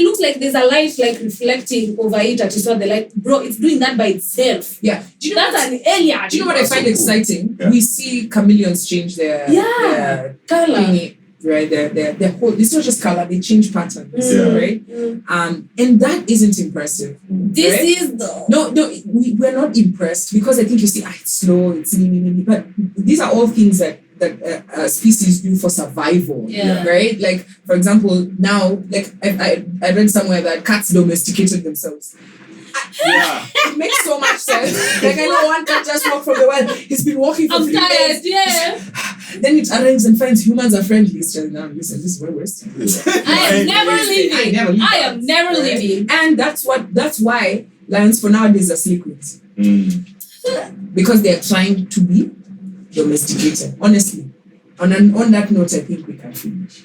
looks like there's a light like reflecting over it at the light. Bro, it's doing that by itself. Yeah. Do you know that's an alien? Do you know what I find exciting? Yeah. We see chameleons change their color. thingy, right? Their whole, it's not just color, they change patterns, right? And that isn't impressive. This right? is the we're not impressed because I think you see, it's slow, it's but these are all things that species do for survival, right? Like, for example, now, like I read somewhere that cats domesticated themselves. Yeah. It makes so much sense. Like, I know one cat just walked from the wild. He's been walking for 3 days. Then it arrives and finds humans are friendly. It's just, listen, this is where we're staying. I am never leaving. And that's why lions for nowadays are liquids. Because they are trying to be domesticated. Honestly. On that note, I think we can finish.